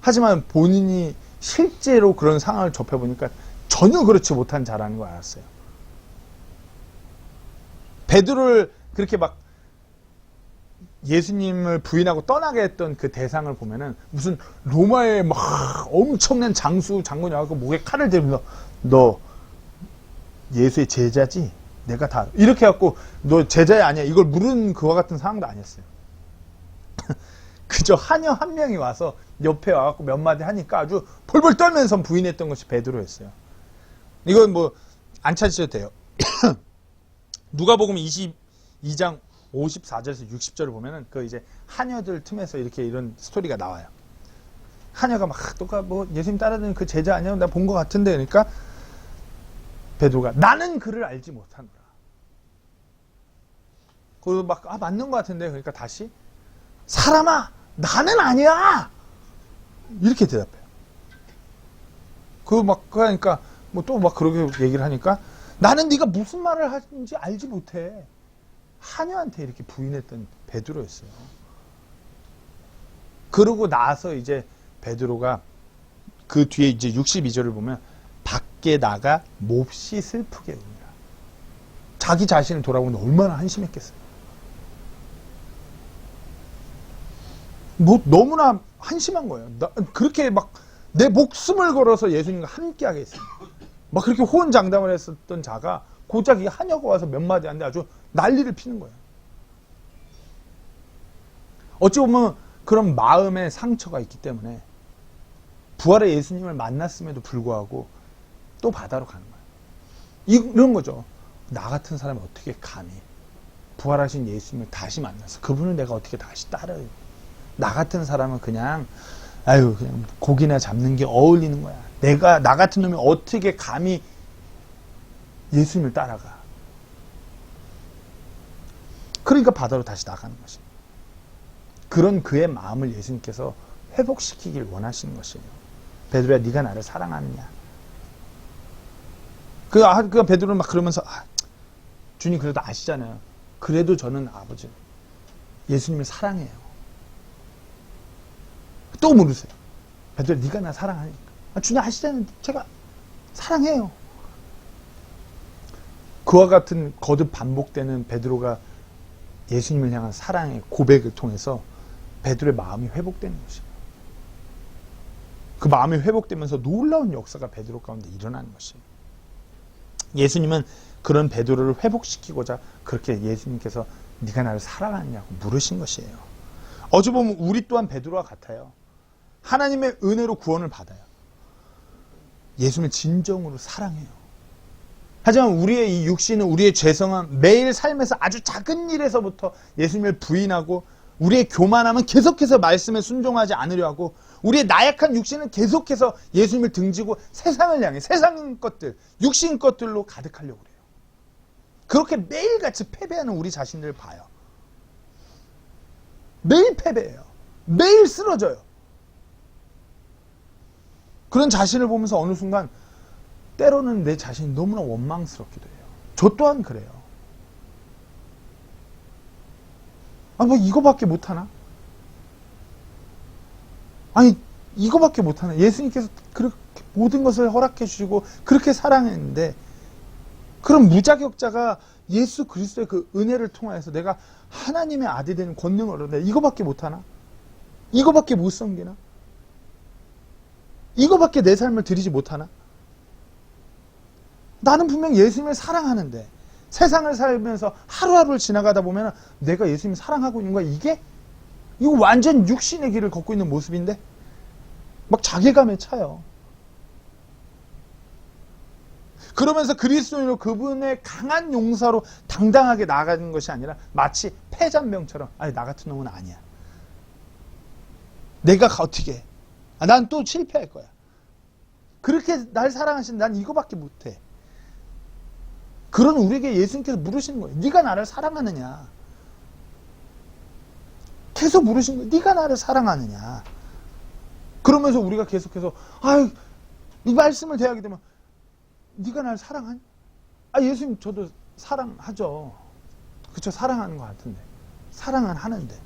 하지만 본인이 실제로 그런 상황을 접해보니까 전혀 그렇지 못한 자라는 걸 알았어요. 베드로를 그렇게 막 예수님을 부인하고 떠나게 했던 그 대상을 보면은 무슨 로마의 막 엄청난 장군이 와서 목에 칼을 들면서 너 예수의 제자지? 내가 다 이렇게 해갖고 너 제자야 아니야? 이걸 물은 그와 같은 상황도 아니었어요. 그저 하녀 한 명이 와서 옆에 와갖고 몇 마디 하니까 아주 벌벌 떨면서 부인했던 것이 베드로였어요. 이건 뭐 안 찾으셔도 돼요. 누가복음 22장 54절에서 60절을 보면은 그 이제 하녀들 틈에서 이렇게 이런 스토리가 나와요. 하녀가 막 너가 뭐 예수님 따라다니는 그 제자 아니야? 나 본 것 같은데. 그러니까 베드로가 나는 그를 알지 못하노라. 그리고 막 맞는 것 같은데. 그러니까 다시 사람아 나는 아니야 이렇게 대답해요. 그러니까 뭐 또 막 그렇게 얘기를 하니까 나는 네가 무슨 말을 하는지 알지 못해. 하녀한테 이렇게 부인했던 베드로였어요. 그러고 나서 이제 베드로가 그 뒤에 이제 62절을 보면 밖에 나가 몹시 슬프게 우니라. 자기 자신을 돌아보는데 얼마나 한심했겠어요. 뭐 너무나 한심한 거예요. 그렇게 막 내 목숨을 걸어서 예수님과 함께 하겠습니다. 막 그렇게 호언장담을 했었던 자가 고작 이 하녀가 와서 몇 마디 하는데 아주 난리를 피는 거예요. 어찌 보면 그런 마음의 상처가 있기 때문에 부활의 예수님을 만났음에도 불구하고 또 바다로 가는 거예요. 이런 거죠. 나 같은 사람이 어떻게 감히 부활하신 예수님을 다시 만나서 그분을 내가 어떻게 다시 따라요. 나 같은 사람은 그냥 그냥 고기나 잡는 게 어울리는 거야. 나 같은 놈이 어떻게 감히 예수님을 따라가. 그러니까 바다로 다시 나가는 것이에요. 그런 그의 마음을 예수님께서 회복시키길 원하시는 것이에요. 베드로야 네가 나를 사랑하느냐. 그 베드로는 막 그러면서 주님 그래도 아시잖아요. 그래도 저는 아버지 예수님을 사랑해요. 또 물으세요. 베드로야 네가 나 사랑하니까. 주님 아시잖아요. 제가 사랑해요. 그와 같은 거듭 반복되는 베드로가 예수님을 향한 사랑의 고백을 통해서 베드로의 마음이 회복되는 것이에요. 그 마음이 회복되면서 놀라운 역사가 베드로 가운데 일어나는 것이에요. 예수님은 그런 베드로를 회복시키고자 그렇게 예수님께서 네가 나를 사랑하느냐고 물으신 것이에요. 어찌 보면 우리 또한 베드로와 같아요. 하나님의 은혜로 구원을 받아요. 예수님을 진정으로 사랑해요. 하지만 우리의 이 육신은 우리의 죄성은 매일 삶에서 아주 작은 일에서부터 예수님을 부인하고 우리의 교만함은 계속해서 말씀에 순종하지 않으려 하고 우리의 나약한 육신은 계속해서 예수님을 등지고 세상을 향해 세상 것들, 육신 것들로 가득하려고 그래요. 그렇게 매일같이 패배하는 우리 자신들을 봐요. 매일 패배해요. 매일 쓰러져요. 그런 자신을 보면서 어느 순간 때로는 내 자신이 너무나 원망스럽기도 해요. 저 또한 그래요. 뭐 이거밖에 못하나? 아니 이거밖에 못하나? 예수님께서 모든 것을 허락해 주시고 그렇게 사랑했는데, 그런 무자격자가 예수 그리스도의 그 은혜를 통하여서 내가 하나님의 아들이 되는 권능을 얻어, 내가 이거밖에 못하나? 이거밖에 못 섬기나? 이거밖에 내 삶을 드리지 못하나? 나는 분명 예수님을 사랑하는데 세상을 살면서 하루하루를 지나가다 보면 내가 예수님을 사랑하고 있는 거야? 이거 완전 육신의 길을 걷고 있는 모습인데 막 자괴감에 차요. 그러면서 그리스도인으로 그분의 강한 용사로 당당하게 나아가는 것이 아니라 마치 패잔병처럼, 아니 나 같은 놈은 아니야. 내가 어떻게 해? 난 또 실패할 거야. 그렇게 날 사랑하신 난 이거밖에 못해. 그런 우리에게 예수님께서 물으시는 거예요. 네가 나를 사랑하느냐? 계속 물으신 거예요. 네가 나를 사랑하느냐? 그러면서 우리가 계속해서 이 말씀을 대하게 되면 네가 나를 사랑하니? 예수님 저도 사랑하죠. 그쵸? 사랑하는 것 같은데. 사랑은 하는데.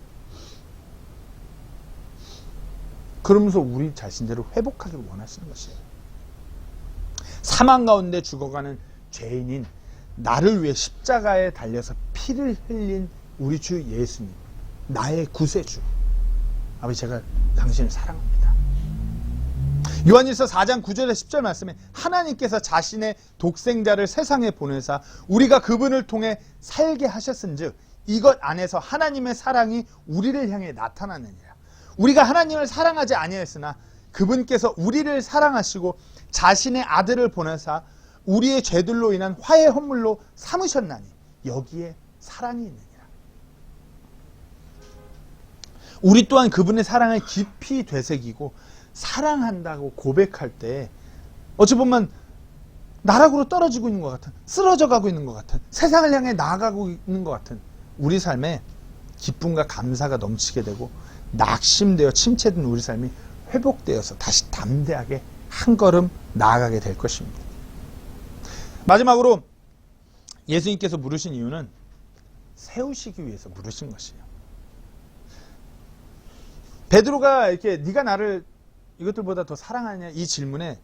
그러면서 우리 자신들을 회복하기를 원하시는 것이에요. 사망 가운데 죽어가는 죄인인 나를 위해 십자가에 달려서 피를 흘린 우리 주 예수님, 나의 구세주. 아버지, 제가 당신을 사랑합니다. 요한일서 4장 9절에 10절 말씀에 하나님께서 자신의 독생자를 세상에 보내사 우리가 그분을 통해 살게 하셨은즉 이것 안에서 하나님의 사랑이 우리를 향해 나타나느니라. 우리가 하나님을 사랑하지 아니하였으나 그분께서 우리를 사랑하시고 자신의 아들을 보내사 우리의 죄들로 인한 화해 헌물로 삼으셨나니 여기에 사랑이 있느니라. 우리 또한 그분의 사랑을 깊이 되새기고 사랑한다고 고백할 때 어찌 보면 나락으로 떨어지고 있는 것 같은, 쓰러져 가고 있는 것 같은, 세상을 향해 나아가고 있는 것 같은 우리 삶에 기쁨과 감사가 넘치게 되고 낙심되어 침체된 우리 삶이 회복되어서 다시 담대하게 한 걸음 나아가게 될 것입니다. 마지막으로 예수님께서 물으신 이유는 세우시기 위해서 물으신 것이에요. 베드로가 이렇게 네가 나를 이것들보다 더 사랑하느냐 이 질문에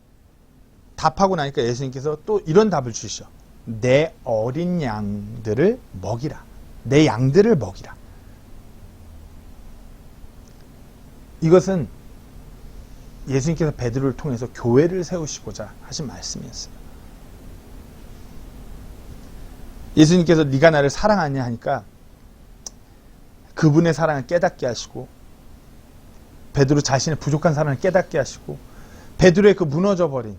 답하고 나니까 예수님께서 또 이런 답을 주시죠. 내 어린 양들을 먹이라. 내 양들을 먹이라. 이것은 예수님께서 베드로를 통해서 교회를 세우시고자 하신 말씀이었어요. 예수님께서 네가 나를 사랑하냐 하니까 그분의 사랑을 깨닫게 하시고 베드로 자신의 부족한 사랑을 깨닫게 하시고 베드로의 그 무너져버린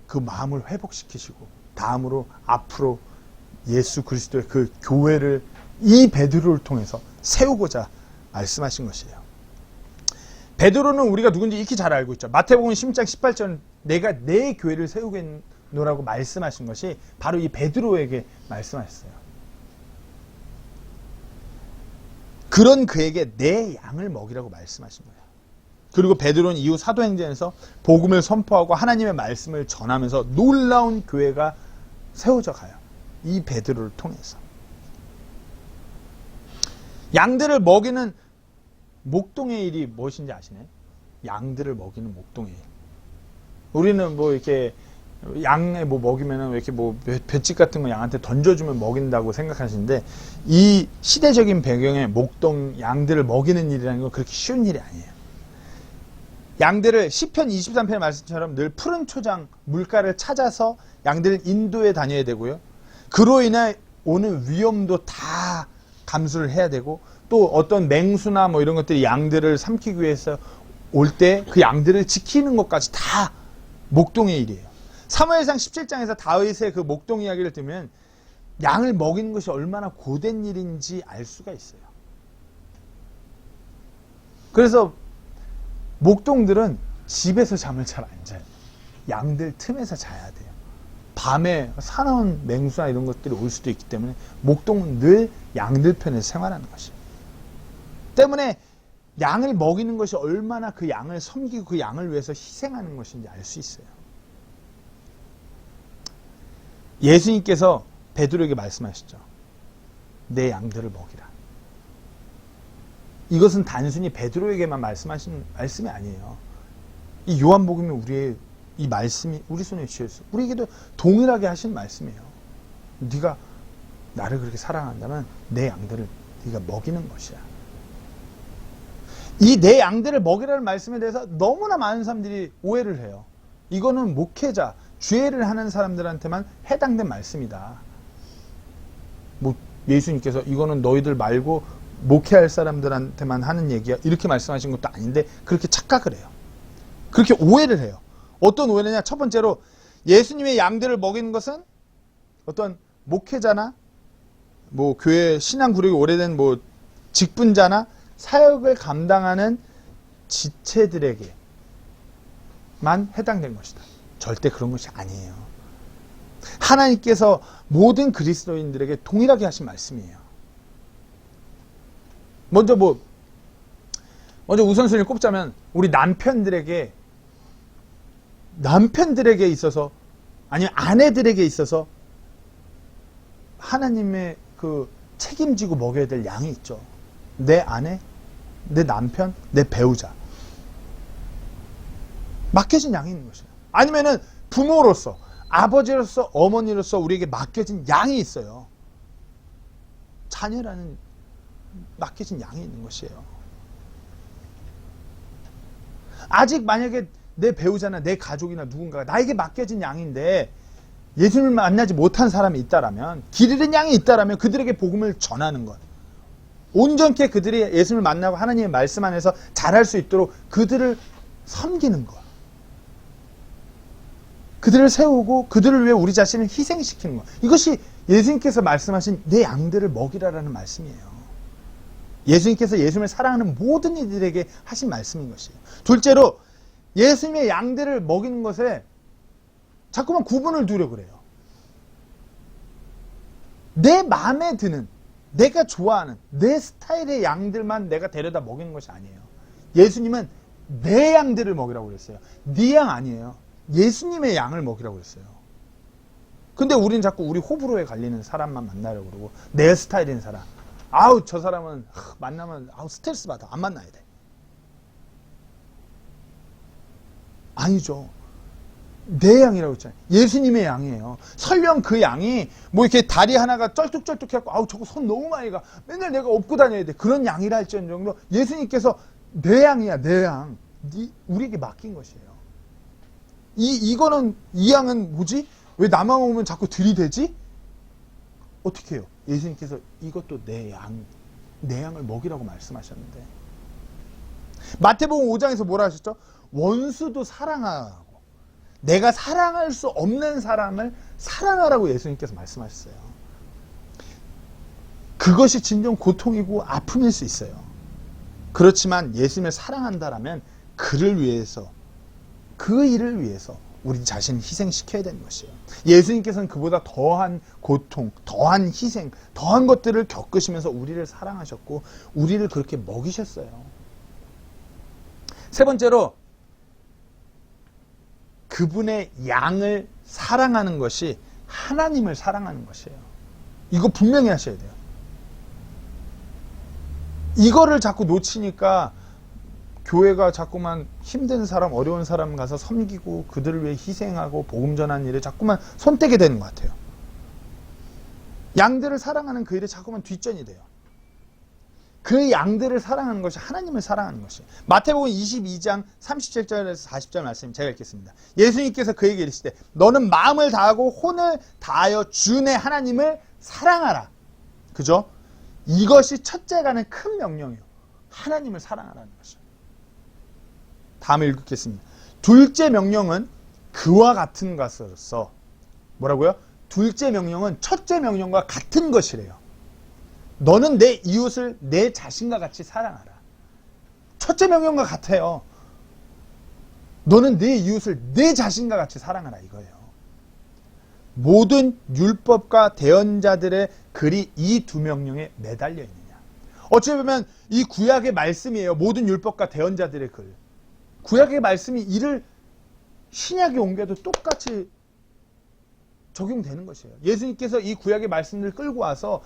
그 마음을 회복시키시고 다음으로 앞으로 예수 그리스도의 그 교회를 이 베드로를 통해서 세우고자 말씀하신 것이에요. 베드로는 우리가 누군지 익히 잘 알고 있죠. 마태복음 10장 18절 내가 내 교회를 세우겠노라고 말씀하신 것이 바로 이 베드로에게 말씀하셨어요. 그런 그에게 내 양을 먹이라고 말씀하신 거예요. 그리고 베드로는 이후 사도행전에서 복음을 선포하고 하나님의 말씀을 전하면서 놀라운 교회가 세워져 가요. 이 베드로를 통해서. 양들을 먹이는 목동의 일이 무엇인지 아시나요? 양들을 먹이는 목동의 일. 우리는 뭐 이렇게 양에 뭐 먹이면은 이렇게 뭐 볏짚 같은 거 양한테 던져주면 먹인다고 생각하시는데 이 시대적인 배경에 목동 양들을 먹이는 일이라는 건 그렇게 쉬운 일이 아니에요. 양들을 시편 23편의 말씀처럼 늘 푸른 초장 물가를 찾아서 양들을 인도해 다녀야 되고요. 그로 인해 오는 위험도 다 감수를 해야 되고 또 어떤 맹수나 뭐 이런 것들이 양들을 삼키기 위해서 올 때 그 양들을 지키는 것까지 다 목동의 일이에요. 사무엘상 17장에서 다윗의 그 목동 이야기를 들으면 양을 먹이는 것이 얼마나 고된 일인지 알 수가 있어요. 그래서 목동들은 집에서 잠을 잘 안 자요. 양들 틈에서 자야 돼요. 밤에 사나운 맹수나 이런 것들이 올 수도 있기 때문에 목동은 늘 양들 편에서 생활하는 것이에요. 때문에 양을 먹이는 것이 얼마나 그 양을 섬기고 그 양을 위해서 희생하는 것인지 알 수 있어요. 예수님께서 베드로에게 말씀하셨죠. 내 양들을 먹이라. 이것은 단순히 베드로에게만 말씀하신 말씀이 아니에요. 이 요한복음이 우리의 이 말씀이 우리 손에 쥐어있어. 우리에게도 동일하게 하신 말씀이에요. 네가 나를 그렇게 사랑한다면 내 양들을 네가 먹이는 것이야. 이 내 양들을 먹이라는 말씀에 대해서 너무나 많은 사람들이 오해를 해요. 이거는 목회자, 주례를 하는 사람들한테만 해당된 말씀이다. 뭐 예수님께서 이거는 너희들 말고 목회할 사람들한테만 하는 얘기야. 이렇게 말씀하신 것도 아닌데 그렇게 착각을 해요. 그렇게 오해를 해요. 어떤 오해느냐? 첫 번째로 예수님의 양들을 먹이는 것은 어떤 목회자나 뭐 교회 신앙 구력이 오래된 뭐 직분자나 사역을 감당하는 지체들에게만 해당된 것이다. 절대 그런 것이 아니에요. 하나님께서 모든 그리스도인들에게 동일하게 하신 말씀이에요. 먼저 우선순위를 꼽자면 우리 남편들에게 있어서 아니면 아내들에게 있어서 하나님의 그 책임지고 먹여야 될 양이 있죠. 내 아내, 내 남편, 내 배우자. 맡겨진 양이 있는 것이에요. 아니면은 부모로서, 아버지로서, 어머니로서 우리에게 맡겨진 양이 있어요. 자녀라는 맡겨진 양이 있는 것이에요. 아직 만약에 내 배우자나 내 가족이나 누군가가 나에게 맡겨진 양인데 예수님을 만나지 못한 사람이 있다라면, 길 잃은 양이 있다라면 그들에게 복음을 전하는 것. 온전케 그들이 예수님을 만나고 하나님의 말씀 안에서 잘할 수 있도록 그들을 섬기는 것. 그들을 세우고 그들을 위해 우리 자신을 희생시키는 것. 이것이 예수님께서 말씀하신 내 양들을 먹이라라는 말씀이에요. 예수님께서 예수님을 사랑하는 모든 이들에게 하신 말씀인 것이에요. 둘째로 예수님의 양들을 먹이는 것에 자꾸만 구분을 두려고 그래요. 내 마음에 드는, 내가 좋아하는 내 스타일의 양들만 내가 데려다 먹이는 것이 아니에요. 예수님은 내 양들을 먹이라고 그랬어요. 네 양 아니에요. 예수님의 양을 먹이라고 그랬어요. 근데 우리는 자꾸 우리 호불호에 갈리는 사람만 만나려고 그러고 내 스타일인 사람, 아우 저 사람은 만나면 아우 스트레스 받아, 안 만나야 돼. 아니죠. 내 양이라고 했잖아요. 예수님의 양이에요. 설령 그 양이 뭐 이렇게 다리 하나가 쩔뚝쩔뚝 해갖고 아우 저거 손 너무 많이 가, 맨날 내가 업고 다녀야 돼, 그런 양이라 할지언정도 예수님께서 내 양이야, 내 양. 우리에게 맡긴 것이에요. 이 양은 뭐지? 왜 나만 오면 자꾸 들이대지? 어떻게 해요? 예수님께서 이것도 내 양을 먹이라고 말씀하셨는데, 마태복음 5장에서 뭐라 하셨죠? 원수도 사랑하고 내가 사랑할 수 없는 사람을 사랑하라고 예수님께서 말씀하셨어요. 그것이 진정 고통이고 아픔일 수 있어요. 그렇지만 예수님을 사랑한다라면 그를 위해서, 그 일을 위해서 우리 자신을 희생시켜야 되는 것이에요. 예수님께서는 그보다 더한 고통, 더한 희생, 더한 것들을 겪으시면서 우리를 사랑하셨고 우리를 그렇게 먹이셨어요. 세 번째로 그분의 양을 사랑하는 것이 하나님을 사랑하는 것이에요. 이거 분명히 하셔야 돼요. 이거를 자꾸 놓치니까 교회가 자꾸만 힘든 사람, 어려운 사람 가서 섬기고 그들을 위해 희생하고 복음 전하는 일에 자꾸만 손떼게 되는 것 같아요. 양들을 사랑하는 그 일에 자꾸만 뒷전이 돼요. 그 양들을 사랑하는 것이 하나님을 사랑하는 것이에요. 마태복음 22장 37절에서 40절 말씀 제가 읽겠습니다. 예수님께서 그에게 이르시되 너는 마음을 다하고 혼을 다하여 주 내 하나님을 사랑하라. 그죠? 이것이 첫째가는 큰 명령이에요. 하나님을 사랑하라는 것이에요. 다음을 읽겠습니다. 둘째 명령은 그와 같은 것으로서, 뭐라고요? 둘째 명령은 첫째 명령과 같은 것이래요. 너는 내 이웃을 내 자신과 같이 사랑하라. 첫째 명령과 같아요. 너는 내 이웃을 내 자신과 같이 사랑하라, 이거예요. 모든 율법과 대언자들의 글이 이 두 명령에 매달려 있느냐. 어찌 보면 이 구약의 말씀이에요. 모든 율법과 대언자들의 글. 구약의 말씀이 이를 신약에 옮겨도 똑같이 적용되는 것이에요. 예수님께서 이 구약의 말씀을 끌고 와서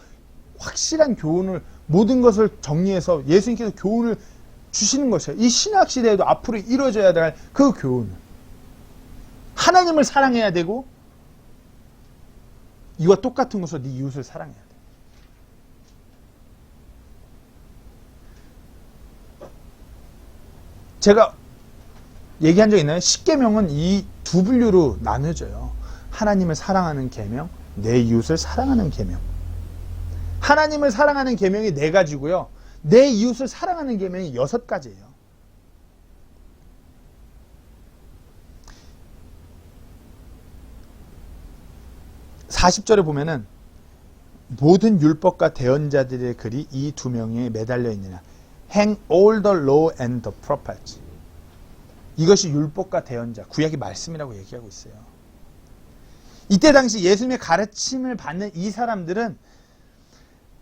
확실한 교훈을, 모든 것을 정리해서 예수님께서 교훈을 주시는 것이에요. 이 신학 시대에도 앞으로 이루어져야 될 그 교훈은 하나님을 사랑해야 되고 이와 똑같은 것으로 네 이웃을 사랑해야 돼. 제가 얘기한 적 있나요? 십계명은 이 두 분류로 나눠져요. 하나님을 사랑하는 계명, 내 이웃을 사랑하는 계명. 하나님을 사랑하는 계명이 4가지고요. 내 이웃을 사랑하는 계명이 6가지예요. (40절에) 보면은 모든 율법과 대언자들의 글이 이 2명에 매달려 있느냐. Hang all the law and the prophets. 이것이 율법과 대언자, 구약의 말씀이라고 얘기하고 있어요. 이때 당시 예수님의 가르침을 받는 이 사람들은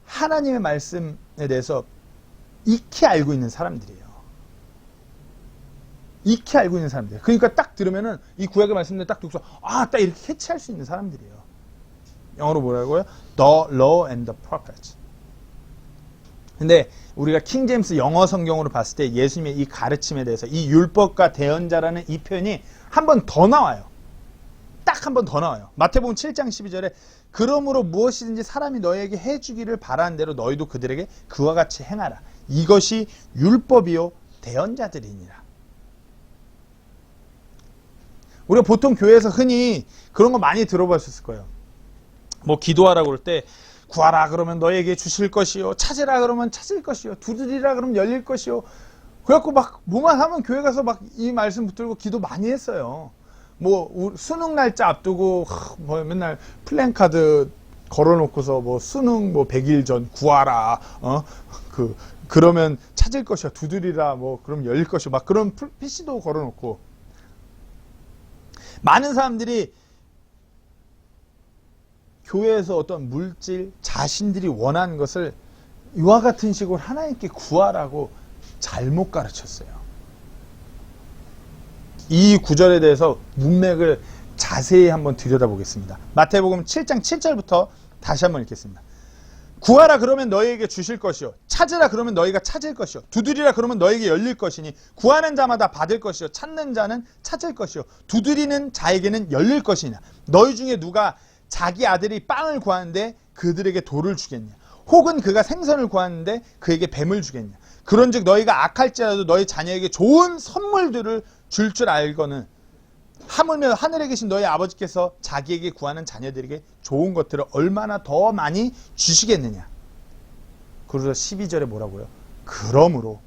하나님의 말씀에 대해서 익히 알고 있는 사람들이에요. 익히 알고 있는 사람들. 그러니까 딱 들으면은 이 구약의 말씀을 딱 듣고서 딱 이렇게 캐치할 수 있는 사람들이에요. 영어로 뭐라고요? The law and the prophets. 근데 우리가 킹제임스 영어 성경으로 봤을 때 예수님의 이 가르침에 대해서 이 율법과 대언자라는 이 표현이 한 번 더 나와요. 딱 한 번 더 나와요. 마태복음 7장 12절에 그러므로 무엇이든지 사람이 너에게 해주기를 바라는 대로 너희도 그들에게 그와 같이 행하라. 이것이 율법이요 대언자들이니라. 우리가 보통 교회에서 흔히 그런 거 많이 들어봤을 거예요. 뭐 기도하라고 그럴 때 구하라 그러면 너에게 주실 것이요, 찾으라 그러면 찾을 것이요, 두드리라 그러면 열릴 것이요. 그래갖고 막 뭐만 하면 교회 가서 막 이 말씀 붙들고 기도 많이 했어요. 뭐 수능 날짜 앞두고 뭐 맨날 플랜카드 걸어놓고서 뭐 수능 뭐 100일 전 구하라, 그러면 찾을 것이야, 두드리라 뭐 그럼 열릴 것이요, 막 그런 PC도 걸어놓고 많은 사람들이 교회에서 어떤 물질, 자신들이 원하는 것을 이와 같은 식으로 하나님께 구하라고 잘못 가르쳤어요. 이 구절에 대해서 문맥을 자세히 한번 들여다보겠습니다. 마태복음 7장 7절부터 다시 한번 읽겠습니다. 구하라 그러면 너희에게 주실 것이요, 찾으라 그러면 너희가 찾을 것이요, 두드리라 그러면 너희에게 열릴 것이니 구하는 자마다 받을 것이요, 찾는 자는 찾을 것이요, 두드리는 자에게는 열릴 것이냐. 너희 중에 누가 자기 아들이 빵을 구하는데 그들에게 돌을 주겠냐? 혹은 그가 생선을 구하는데 그에게 뱀을 주겠냐? 그런즉 너희가 악할지라도 너희 자녀에게 좋은 선물들을 줄 줄 알거는 하물며 하늘에 계신 너희 아버지께서 자기에게 구하는 자녀들에게 좋은 것들을 얼마나 더 많이 주시겠느냐? 그래서 12절에 뭐라고요? 그러므로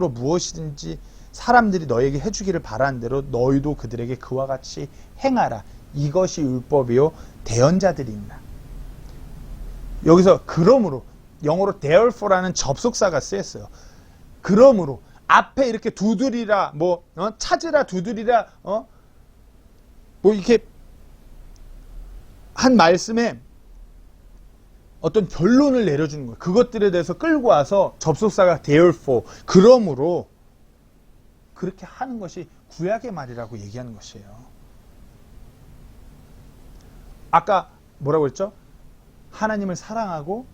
무엇이든지 사람들이 너에게 해주기를 바라는 대로 너희도 그들에게 그와 같이 행하라. 이것이 율법이요 대언자들이니라. 여기서 그러므로, 영어로 therefore라는 접속사가 쓰였어요. 그러므로 앞에 이렇게 두드리라, 찾으라, 두드리라, 뭐 이렇게 한 말씀에 어떤 결론을 내려주는 거예요. 그것들에 대해서 끌고 와서 접속사가 therefore, 그러므로 그렇게 하는 것이 구약의 말이라고 얘기하는 것이에요. 아까 뭐라고 했죠? 하나님을 사랑하고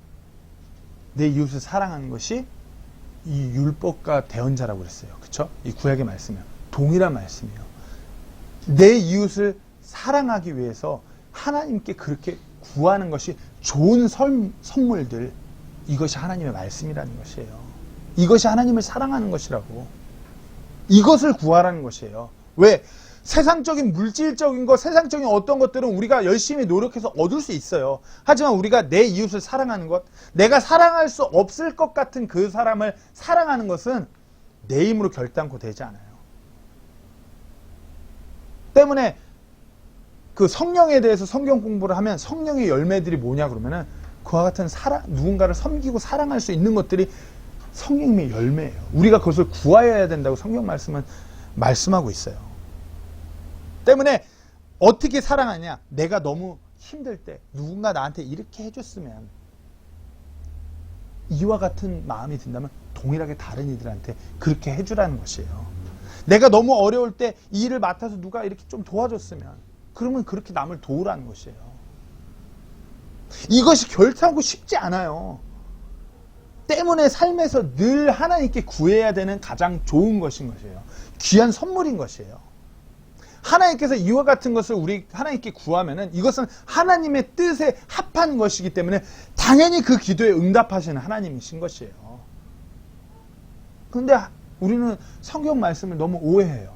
내 이웃을 사랑하는 것이 이 율법과 대언자라고 그랬어요. 그렇죠? 이 구약의 말씀이에요. 동일한 말씀이에요. 내 이웃을 사랑하기 위해서 하나님께 그렇게 구하는 것이 좋은 선물들, 이것이 하나님의 말씀이라는 것이에요. 이것이 하나님을 사랑하는 것이라고. 이것을 구하라는 것이에요. 왜? 세상적인 물질적인 것, 세상적인 어떤 것들은 우리가 열심히 노력해서 얻을 수 있어요. 하지만 우리가 내 이웃을 사랑하는 것, 내가 사랑할 수 없을 것 같은 그 사람을 사랑하는 것은 내 힘으로 결단코 되지 않아요. 때문에 그 성령에 대해서 성경 공부를 하면 성령의 열매들이 뭐냐 그러면은 그와 같은 누군가를 섬기고 사랑할 수 있는 것들이 성령의 열매예요. 우리가 그것을 구하여야 된다고 성경 말씀은 말씀하고 있어요. 때문에 어떻게 사랑하냐? 내가 너무 힘들 때 누군가 나한테 이렇게 해줬으면, 이와 같은 마음이 든다면 동일하게 다른 이들한테 그렇게 해주라는 것이에요. 내가 너무 어려울 때 이 일을 맡아서 누가 이렇게 좀 도와줬으면, 그러면 그렇게 남을 도우라는 것이에요. 이것이 결단하고 쉽지 않아요. 때문에 삶에서 늘 하나님께 구해야 되는 가장 좋은 것인 것이에요. 귀한 선물인 것이에요. 하나님께서 이와 같은 것을 우리 하나님께 구하면은 이것은 하나님의 뜻에 합한 것이기 때문에 당연히 그 기도에 응답하시는 하나님이신 것이에요. 그런데 우리는 성경 말씀을 너무 오해해요.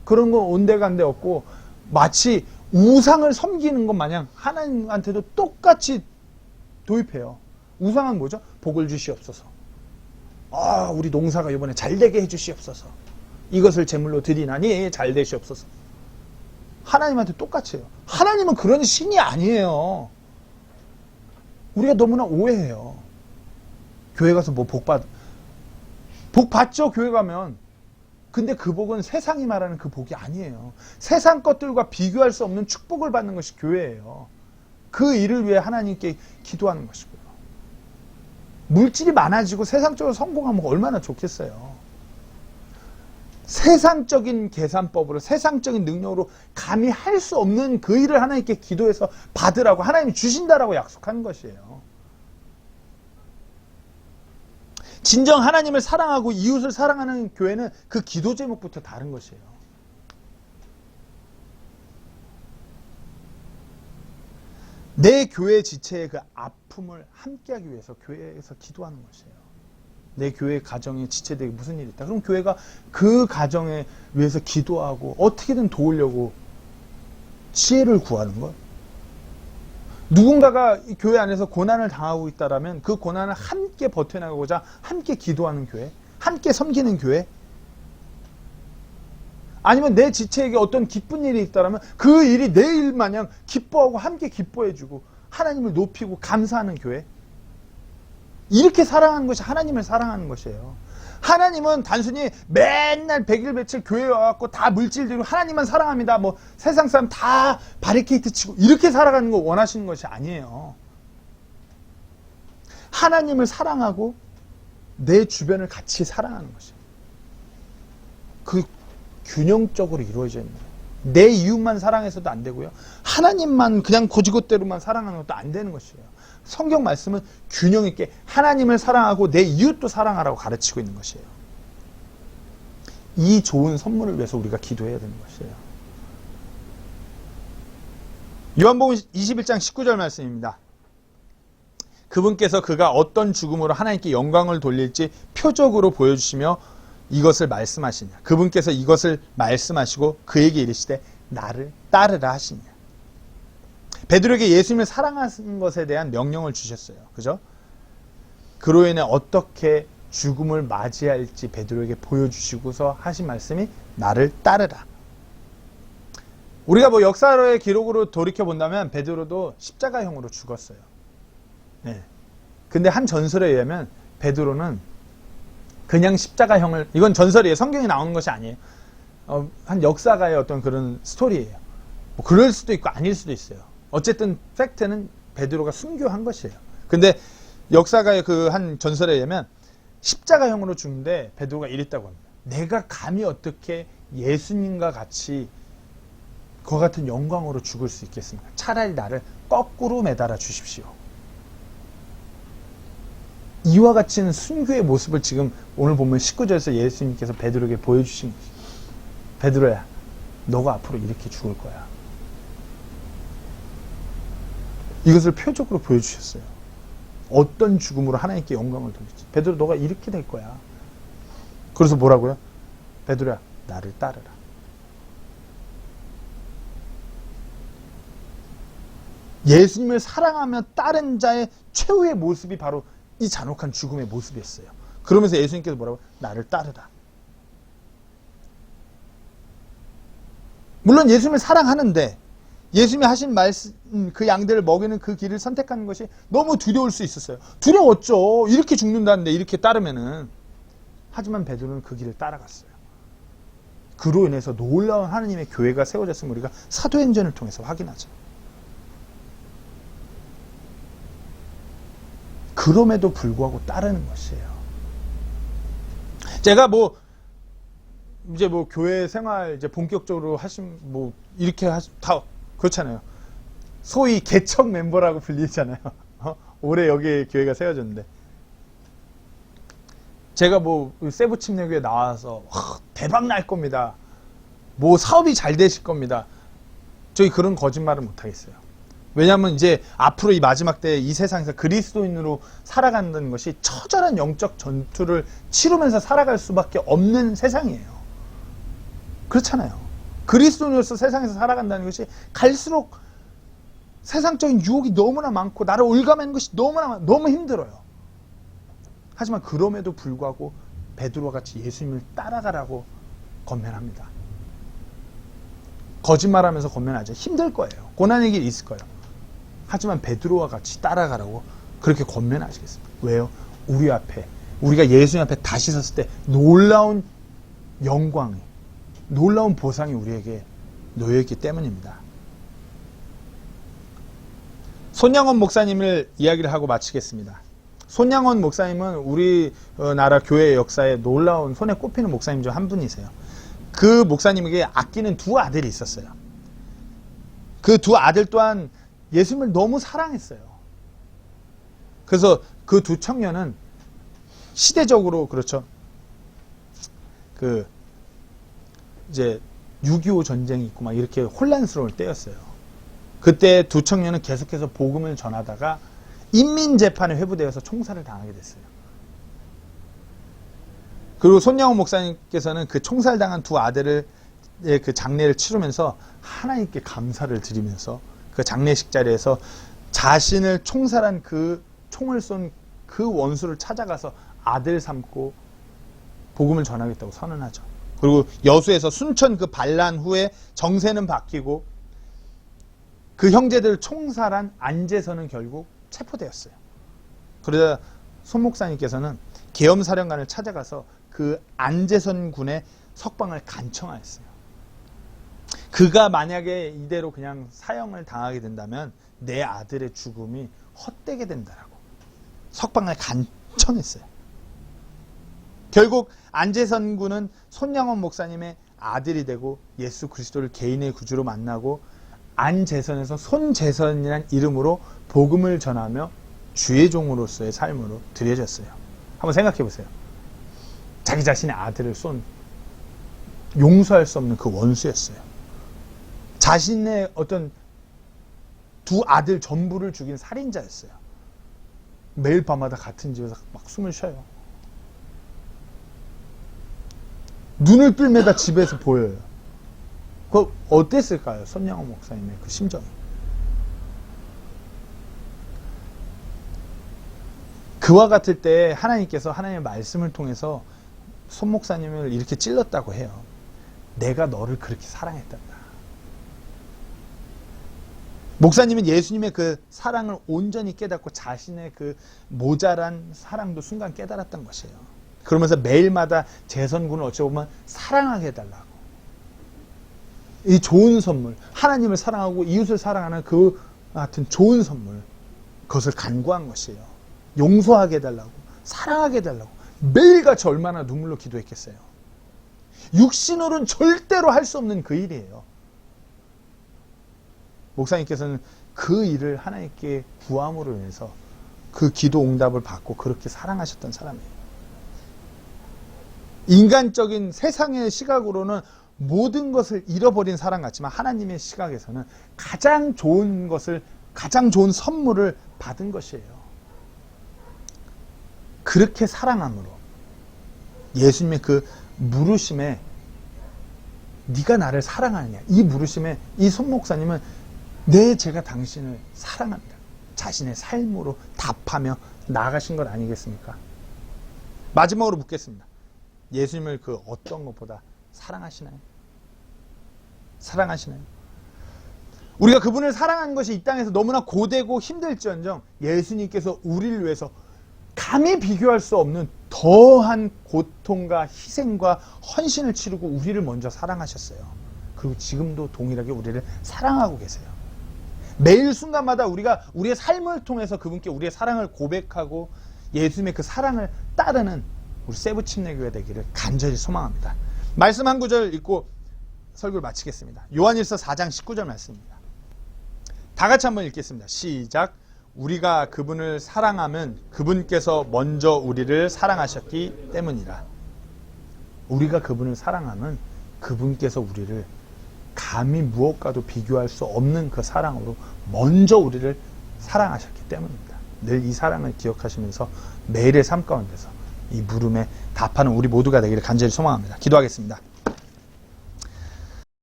그런 거 온데간데 없고 마치 우상을 섬기는 것 마냥 하나님한테도 똑같이 도입해요. 우상은 뭐죠? 복을 주시옵소서. 우리 농사가 이번에 잘 되게 해주시옵소서. 이것을 제물로 드리나니 잘 되시옵소서. 하나님한테 똑같이 해요. 하나님은 그런 신이 아니에요. 우리가 너무나 오해해요. 교회 가서 뭐 복 받죠, 교회 가면. 근데 그 복은 세상이 말하는 그 복이 아니에요. 세상 것들과 비교할 수 없는 축복을 받는 것이 교회예요. 그 일을 위해 하나님께 기도하는 것이고요. 물질이 많아지고 세상적으로 성공하면 얼마나 좋겠어요. 세상적인 계산법으로 세상적인 능력으로 감히 할 수 없는 그 일을 하나님께 기도해서 받으라고 하나님이 주신다라고 약속하는 것이에요. 진정 하나님을 사랑하고 이웃을 사랑하는 교회는 그 기도 제목부터 다른 것이에요. 내 교회 지체의 그 아픔을 함께하기 위해서 교회에서 기도하는 것이에요. 내 교회 가정에 지체되게 무슨 일이 있다. 그럼 교회가 그 가정에 위해서 기도하고 어떻게든 도우려고 지혜를 구하는 것. 누군가가 이 교회 안에서 고난을 당하고 있다라면 그 고난을 함께 버텨나가고자 함께 기도하는 교회, 함께 섬기는 교회. 아니면 내 지체에게 어떤 기쁜 일이 있다라면 그 일이 내 일 마냥 기뻐하고 함께 기뻐해주고 하나님을 높이고 감사하는 교회. 이렇게 사랑하는 것이 하나님을 사랑하는 것이에요. 하나님은 단순히 맨날 백일배칠 교회에 와갖고 다 물질 들고 하나님만 사랑합니다. 뭐 세상 사람 다 바리케이트 치고 이렇게 살아가는 거 원하시는 것이 아니에요. 하나님을 사랑하고 내 주변을 같이 사랑하는 것이에요. 그 균형적으로 이루어져 있는 거예요. 내 이웃만 사랑해서도 안 되고요. 하나님만 그냥 고지것대로만 사랑하는 것도 안 되는 것이에요. 성경 말씀은 균형 있게 하나님을 사랑하고 내 이웃도 사랑하라고 가르치고 있는 것이에요. 이 좋은 선물을 위해서 우리가 기도해야 되는 것이에요. 요한복음 21장 19절 말씀입니다. 그분께서 그가 어떤 죽음으로 하나님께 영광을 돌릴지 표적으로 보여주시며 이것을 말씀하시냐. 그분께서 이것을 말씀하시고 그에게 이르시되 나를 따르라 하시냐. 베드로에게 예수님을 사랑하는 것에 대한 명령을 주셨어요. 그죠? 그로 인해 어떻게 죽음을 맞이할지 베드로에게 보여주시고서 하신 말씀이 나를 따르라. 우리가 뭐 역사의 기록으로 돌이켜본다면 베드로도 십자가형으로 죽었어요. 네. 근데 한 전설에 의하면 베드로는 그냥 십자가형을, 이건 전설이에요. 성경에 나오는 것이 아니에요. 한 역사가의 어떤 그런 스토리예요. 뭐 그럴 수도 있고 아닐 수도 있어요. 어쨌든 팩트는 베드로가 순교한 것이에요. 근데 역사가의 그 한 전설에 의하면 십자가형으로 죽는데 베드로가 이랬다고 합니다. 내가 감히 어떻게 예수님과 같이 그와 같은 영광으로 죽을 수 있겠습니까? 차라리 나를 거꾸로 매달아 주십시오. 이와 같은 순교의 모습을 지금 오늘 보면 19절에서 예수님께서 베드로에게 보여주신 것이에요. 베드로야, 너가 앞으로 이렇게 죽을 거야. 이것을 표적으로 보여주셨어요. 어떤 죽음으로 하나님께 영광을 돌릴지. 베드로, 너가 이렇게 될 거야. 그래서 뭐라고요? 베드로야, 나를 따르라. 예수님을 사랑하며 따른 자의 최후의 모습이 바로 이 잔혹한 죽음의 모습이었어요. 그러면서 예수님께서 뭐라고? 나를 따르라. 물론 예수님을 사랑하는데 예수님이 하신 말씀, 그 양들을 먹이는 그 길을 선택하는 것이 너무 두려울 수 있었어요. 두려웠죠. 이렇게 죽는다는데 이렇게 따르면은. 하지만 베드로는 그 길을 따라갔어요. 그로 인해서 놀라운 하나님의 교회가 세워졌음을 우리가 사도행전을 통해서 확인하죠. 그럼에도 불구하고 따르는 것이에요. 제가 이제 교회 생활 이제 본격적으로 이렇게 다 그렇잖아요. 소위 개척 멤버라고 불리잖아요. 올해 여기 교회가 세워졌는데. 제가 뭐 세부 침례교회 나와서 대박 날 겁니다. 뭐 사업이 잘 되실 겁니다. 저희 그런 거짓말을 못 하겠어요. 왜냐하면 이제 앞으로 이 마지막 때 이 세상에서 그리스도인으로 살아간다는 것이 처절한 영적 전투를 치르면서 살아갈 수밖에 없는 세상이에요. 그렇잖아요. 그리스도인으로서 세상에서 살아간다는 것이 갈수록 세상적인 유혹이 너무나 많고 나를 올가매는 것이 너무 힘들어요. 하지만 그럼에도 불구하고 베드로와 같이 예수님을 따라가라고 권면합니다. 거짓말하면서 권면하죠. 힘들 거예요. 고난의 길이 있을 거예요. 하지만 베드로와 같이 따라가라고 그렇게 권면하시겠습니다. 왜요? 우리 앞에, 우리가 예수님 앞에 다시 섰을 때 놀라운 영광이, 놀라운 보상이 우리에게 놓여있기 때문입니다. 손양원 목사님을 이야기를 하고 마치겠습니다. 손양원 목사님은 우리나라 교회 역사에 놀라운 손에 꼽히는 목사님 중 한 분이세요. 그 목사님에게 아끼는 두 아들이 있었어요. 그 두 아들 또한 예수님을 너무 사랑했어요. 그래서 그 두 청년은 시대적으로 그렇죠. 이제 6.25 전쟁이 있고 막 이렇게 혼란스러울 때였어요. 그때 두 청년은 계속해서 복음을 전하다가 인민재판에 회부되어서 총살을 당하게 됐어요. 그리고 손양원 목사님께서는 그 총살당한 두 아들의 그 장례를 치르면서 하나님께 감사를 드리면서 그 장례식 자리에서 자신을 총살한 그 총을 쏜 그 원수를 찾아가서 아들 삼고 복음을 전하겠다고 선언하죠. 그리고 여수에서 순천 그 반란 후에 정세는 바뀌고 그 형제들을 총살한 안재선은 결국 체포되었어요. 그러자 손 목사님께서는 계엄사령관을 찾아가서 그 안재선 군의 석방을 간청하였어요. 그가 만약에 이대로 그냥 사형을 당하게 된다면 내 아들의 죽음이 헛되게 된다라고 석방을 간청했어요. 결국 안재선 군은 손양원 목사님의 아들이 되고 예수 그리스도를 개인의 구주로 만나고 안재선에서 손재선이라는 이름으로 복음을 전하며 주의 종으로서의 삶으로 들여졌어요. 한번 생각해 보세요. 자기 자신의 아들을 쏜 용서할 수 없는 그 원수였어요. 자신의 어떤 두 아들 전부를 죽인 살인자였어요. 매일 밤마다 같은 집에서 막 숨을 쉬어요. 눈을 뜰매다 집에서 보여요. 그 어땠을까요? 손양원 목사님의 그 심정이. 그와 같을 때 하나님께서 하나님의 말씀을 통해서 손 목사님을 이렇게 찔렀다고 해요. 내가 너를 그렇게 사랑했단다. 목사님은 예수님의 그 사랑을 온전히 깨닫고 자신의 그 모자란 사랑도 순간 깨달았던 것이에요. 그러면서 매일마다 재선군을 어찌 보면 사랑하게 해달라고. 이 좋은 선물, 하나님을 사랑하고 이웃을 사랑하는 그 같은 좋은 선물, 그것을 간구한 것이에요. 용서하게 해달라고, 사랑하게 해달라고. 매일같이 얼마나 눈물로 기도했겠어요. 육신으로는 절대로 할 수 없는 그 일이에요. 목사님께서는 그 일을 하나님께 구함으로 인해서 그 기도 응답을 받고 그렇게 사랑하셨던 사람이에요. 인간적인 세상의 시각으로는 모든 것을 잃어버린 사람 같지만 하나님의 시각에서는 가장 좋은 것을, 가장 좋은 선물을 받은 것이에요. 그렇게 사랑함으로 예수님의 그 물으심에 네가 나를 사랑하느냐, 이 물으심에 이 손 목사님은 네, 제가 당신을 사랑합니다. 자신의 삶으로 답하며 나아가신 것 아니겠습니까? 마지막으로 묻겠습니다. 예수님을 그 어떤 것보다 사랑하시나요? 사랑하시나요? 우리가 그분을 사랑하는 것이 이 땅에서 너무나 고되고 힘들지언정 예수님께서 우리를 위해서 감히 비교할 수 없는 더한 고통과 희생과 헌신을 치르고 우리를 먼저 사랑하셨어요. 그리고 지금도 동일하게 우리를 사랑하고 계세요. 매일 순간마다 우리가 우리의 삶을 통해서 그분께 우리의 사랑을 고백하고 예수님의 그 사랑을 따르는 우리 세부 침례교회 되기를 간절히 소망합니다. 말씀 한 구절 읽고 설교를 마치겠습니다. 요한일서 4장 19절 말씀입니다. 다 같이 한번 읽겠습니다. 시작. 우리가 그분을 사랑함은 그분께서 먼저 우리를 사랑하셨기 때문이라. 우리가 그분을 사랑함은 그분께서 우리를 감히 무엇과도 비교할 수 없는 그 사랑으로 먼저 우리를 사랑하셨기 때문입니다. 늘 이 사랑을 기억하시면서 매일의 삶 가운데서 이 물음에 답하는 우리 모두가 되기를 간절히 소망합니다. 기도하겠습니다.